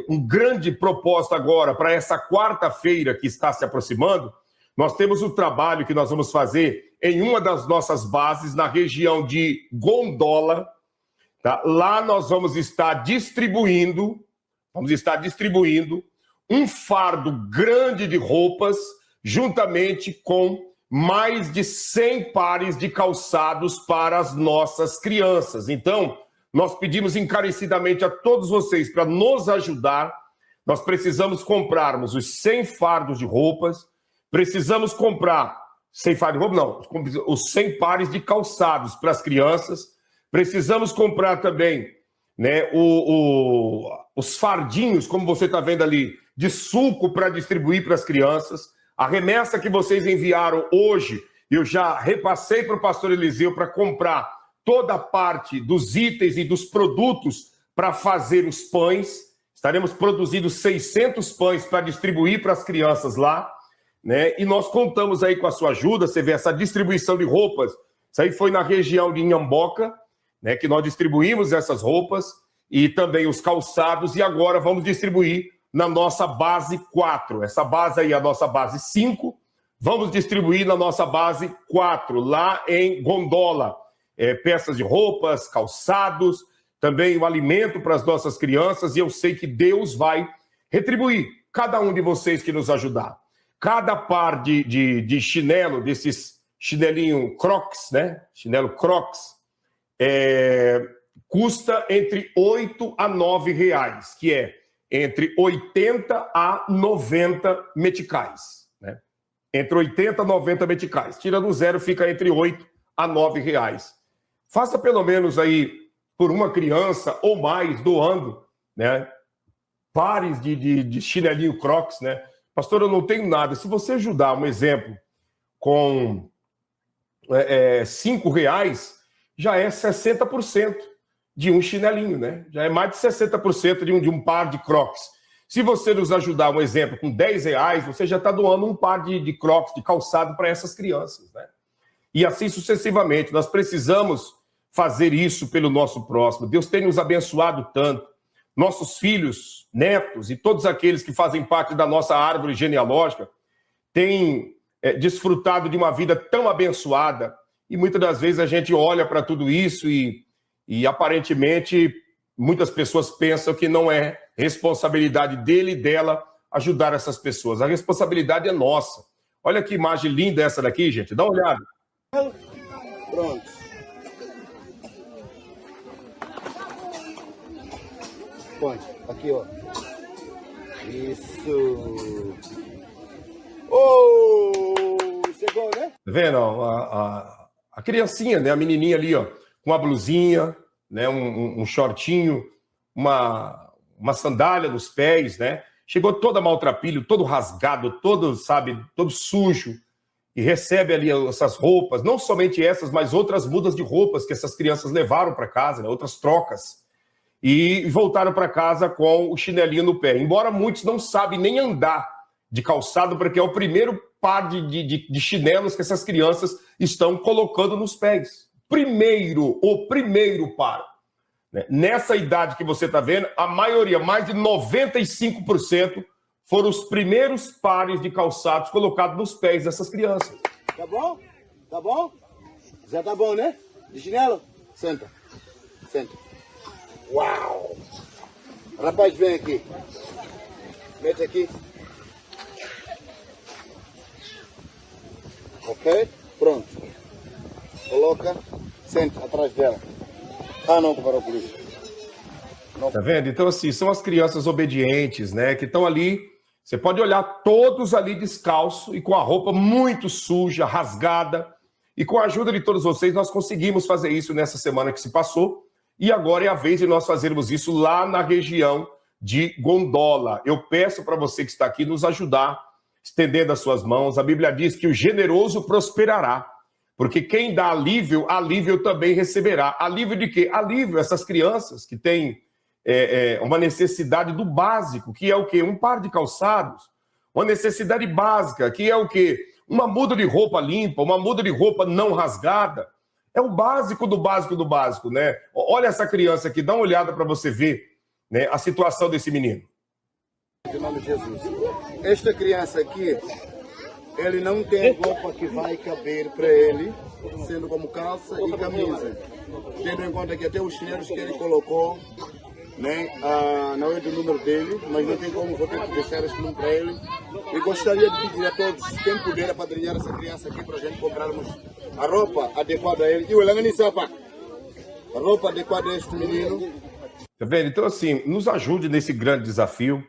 um grande propósito agora para essa quarta-feira que está se aproximando. Nós temos o trabalho que nós vamos fazer em uma das nossas bases, na região de Gondola. Tá? Lá nós vamos estar distribuindo um fardo grande de roupas, juntamente com mais de 100 pares de calçados para as nossas crianças. Então, nós pedimos encarecidamente a todos vocês para nos ajudar. Nós precisamos comprarmos os 100 fardos de roupas, precisamos comprar 100 fardos de roupas, não, os 100 pares de calçados para as crianças, precisamos comprar também, né, os fardinhos, como você está vendo ali, de suco para distribuir para as crianças. A remessa que vocês enviaram hoje, eu já repassei para o pastor Eliseu para comprar toda a parte dos itens e dos produtos para fazer os pães. Estaremos produzindo 600 pães para distribuir para as crianças lá, né? E nós contamos aí com a sua ajuda. Você vê essa distribuição de roupas. Isso aí foi na região de Inhamboca, né, que nós distribuímos essas roupas e também os calçados, e agora vamos distribuir na nossa base 4. Essa base aí é a nossa base 5. Vamos distribuir na nossa base 4, lá em Gondola. Peças de roupas, calçados, também o alimento para as nossas crianças, e eu sei que Deus vai retribuir cada um de vocês que nos ajudar. Cada par de chinelo, desses chinelinho Crocs, né? Chinelo Crocs, custa entre 8 a 9 reais, que é entre 80 a 90 meticais, né? Entre 80 a 90 meticais. Tirando o zero, fica entre 8 a 9 reais. Faça pelo menos aí por uma criança ou mais, doando, né, pares de chinelinho Crocs, né? Pastor, eu não tenho nada. Se você ajudar, um exemplo, com 5 reais, já é 60% de um chinelinho, né? Já é mais de 60% de um par de Crocs. Se você nos ajudar, um exemplo, com 10 reais, você já está doando um par de Crocs, de calçado para essas crianças, né? E assim sucessivamente. Nós precisamos fazer isso pelo nosso próximo. Deus tem nos abençoado tanto. Nossos filhos, netos e todos aqueles que fazem parte da nossa árvore genealógica têm desfrutado de uma vida tão abençoada, e muitas das vezes a gente olha para tudo isso e aparentemente muitas pessoas pensam que não é responsabilidade dele e dela ajudar essas pessoas. A responsabilidade é nossa. Olha que imagem linda essa daqui, gente. Dá uma olhada. Pronto. Põe, aqui, ó. Isso. Oh! Chegou, né? Tá vendo? A criancinha, né? A menininha ali, ó, com a blusinha, né? Um shortinho, uma sandália nos pés, né? Chegou toda maltrapilho, todo rasgado, todo, sabe, todo sujo, e recebe ali essas roupas, não somente essas, mas outras mudas de roupas que essas crianças levaram para casa, né? Outras trocas, e voltaram para casa com o chinelinho no pé. Embora muitos não sabem nem andar de calçado, porque é o primeiro par de chinelos que essas crianças estão colocando nos pés. O primeiro par. Nessa idade que você está vendo, a maioria, mais de 95%, foram os primeiros pares de calçados colocados nos pés dessas crianças. Tá bom? Tá bom? Já tá bom, né? De chinelo? Senta. Senta. Uau! Rapaz, vem aqui. Mete aqui. Ok? Pronto. Coloca. Senta atrás dela. Ah, não, para a polícia. Tá vendo? Então, assim, são as crianças obedientes, né? Que estão ali. Você pode olhar todos ali descalço e com a roupa muito suja, rasgada. E com a ajuda de todos vocês, nós conseguimos fazer isso nessa semana que se passou. E agora é a vez de nós fazermos isso lá na região de Gondola. Eu peço para você que está aqui nos ajudar, estendendo as suas mãos. A Bíblia diz que o generoso prosperará. Porque quem dá alívio, alívio também receberá. Alívio de quê? Alívio a essas crianças que têm uma necessidade do básico, que é o quê? Um par de calçados. Uma necessidade básica, que é o quê? Uma muda de roupa limpa, uma muda de roupa não rasgada. É o básico do básico do básico, né? Olha essa criança aqui, dá uma olhada para você ver, né, a situação desse menino. Em nome de Jesus. Esta criança aqui, ele não tem roupa que vai caber para ele, sendo como calça e camisa. Tendo em conta que até os chinelos que ele colocou, né, não é do número dele, mas não tem como vou ter que deixar este número para ele. E gostaria de pedir a todos, quem puder apadrinhar essa criança aqui para a gente comprarmos a roupa adequada a ele. E a roupa adequada a este menino. Tá vendo? Então, assim, nos ajude nesse grande desafio.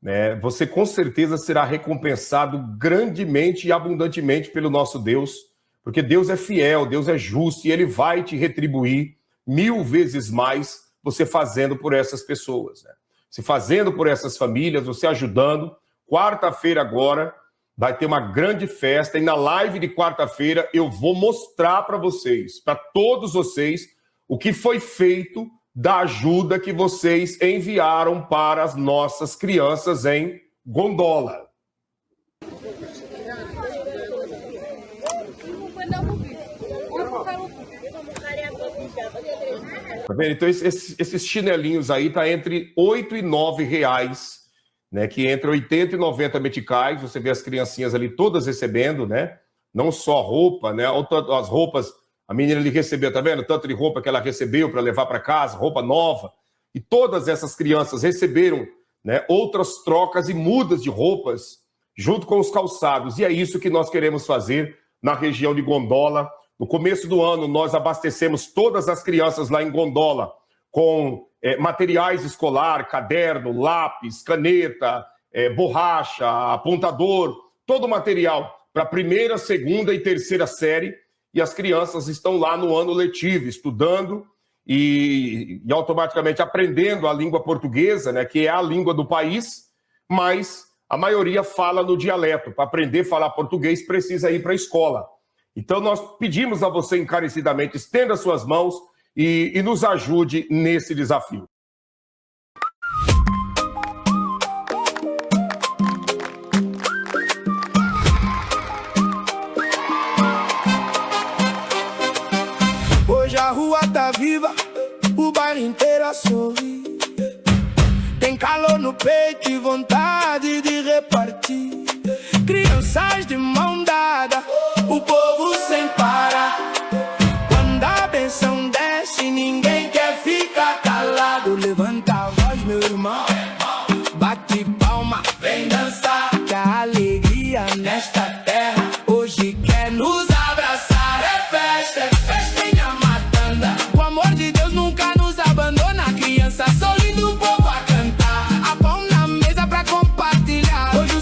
Né? Você com certeza será recompensado grandemente e abundantemente pelo nosso Deus, porque Deus é fiel, Deus é justo e Ele vai te retribuir 1000 vezes mais você fazendo por essas pessoas. Né? Se fazendo por essas famílias, você ajudando. Quarta-feira agora vai ter uma grande festa e na live de quarta-feira eu vou mostrar para vocês, para todos vocês, o que foi feito da ajuda que vocês enviaram para as nossas crianças em Gondola. Tá vendo? Então, esses chinelinhos aí tá entre R$8 e R$9, né? Que entre 80 e 90 meticais. Você vê as criancinhas ali todas recebendo, né? Não só roupa, né? As roupas. A menina ali recebeu, tá vendo? Tanto de roupa que ela recebeu para levar para casa, roupa nova. E todas essas crianças receberam, né, outras trocas e mudas de roupas junto com os calçados. E é isso que nós queremos fazer na região de Gondola. No começo do ano, nós abastecemos todas as crianças lá em Gondola com materiais escolar, caderno, lápis, caneta, borracha, apontador, todo o material para a primeira, segunda e terceira série. E as crianças estão lá no ano letivo, estudando e automaticamente aprendendo a língua portuguesa, né, que é a língua do país, mas a maioria fala no dialeto. Para aprender a falar português, precisa ir para a escola. Então, nós pedimos a você encarecidamente, estenda suas mãos e nos ajude nesse desafio. Hoje a rua tá viva, o bairro inteiro sorri. Tem calor no peito e vontade de repartir. Crianças de mão dada, o povo sem parar. Quando a benção desce, ninguém quer ficar calado. Levanta a voz, meu irmão, bate palma, vem dançar. Que a alegria nesta terra hoje quer nos abraçar. É festa em Amatanda. O amor de Deus nunca nos abandona. Criança sorrindo, o povo a cantar. A pão na mesa pra compartilhar. Hoje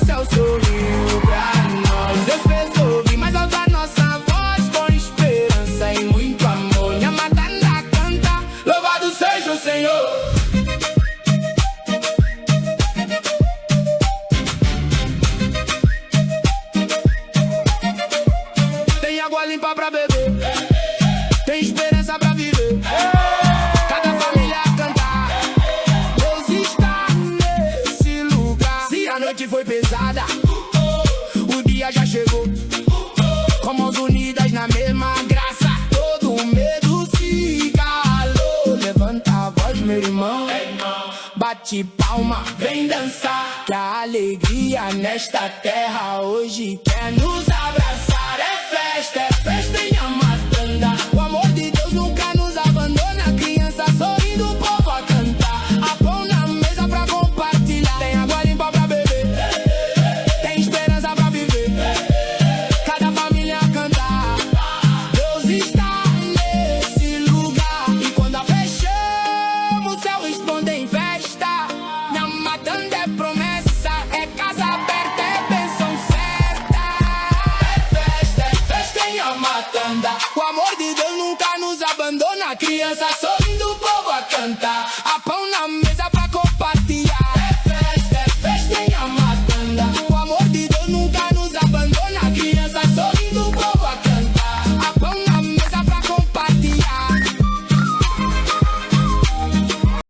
bate palma, vem dançar. Que a alegria nesta terra hoje quer nos abraçar. É festa em Amatanda. O amor de Deus nunca nos abandona. Criança sorrindo, o povo a cantar. A pão na mesa pra compartilhar. Tem água limpa pra beber, tem esperança pra viver. Cada família a cantar. Deus está nesse lugar. E quando a fé chama, o céu responde em festa. Na Matanda é promessa, é casa aberta, é bênção certa. É festa em Amatanda. O amor de Deus nunca nos abandona. Criança sorrindo, o povo a cantar.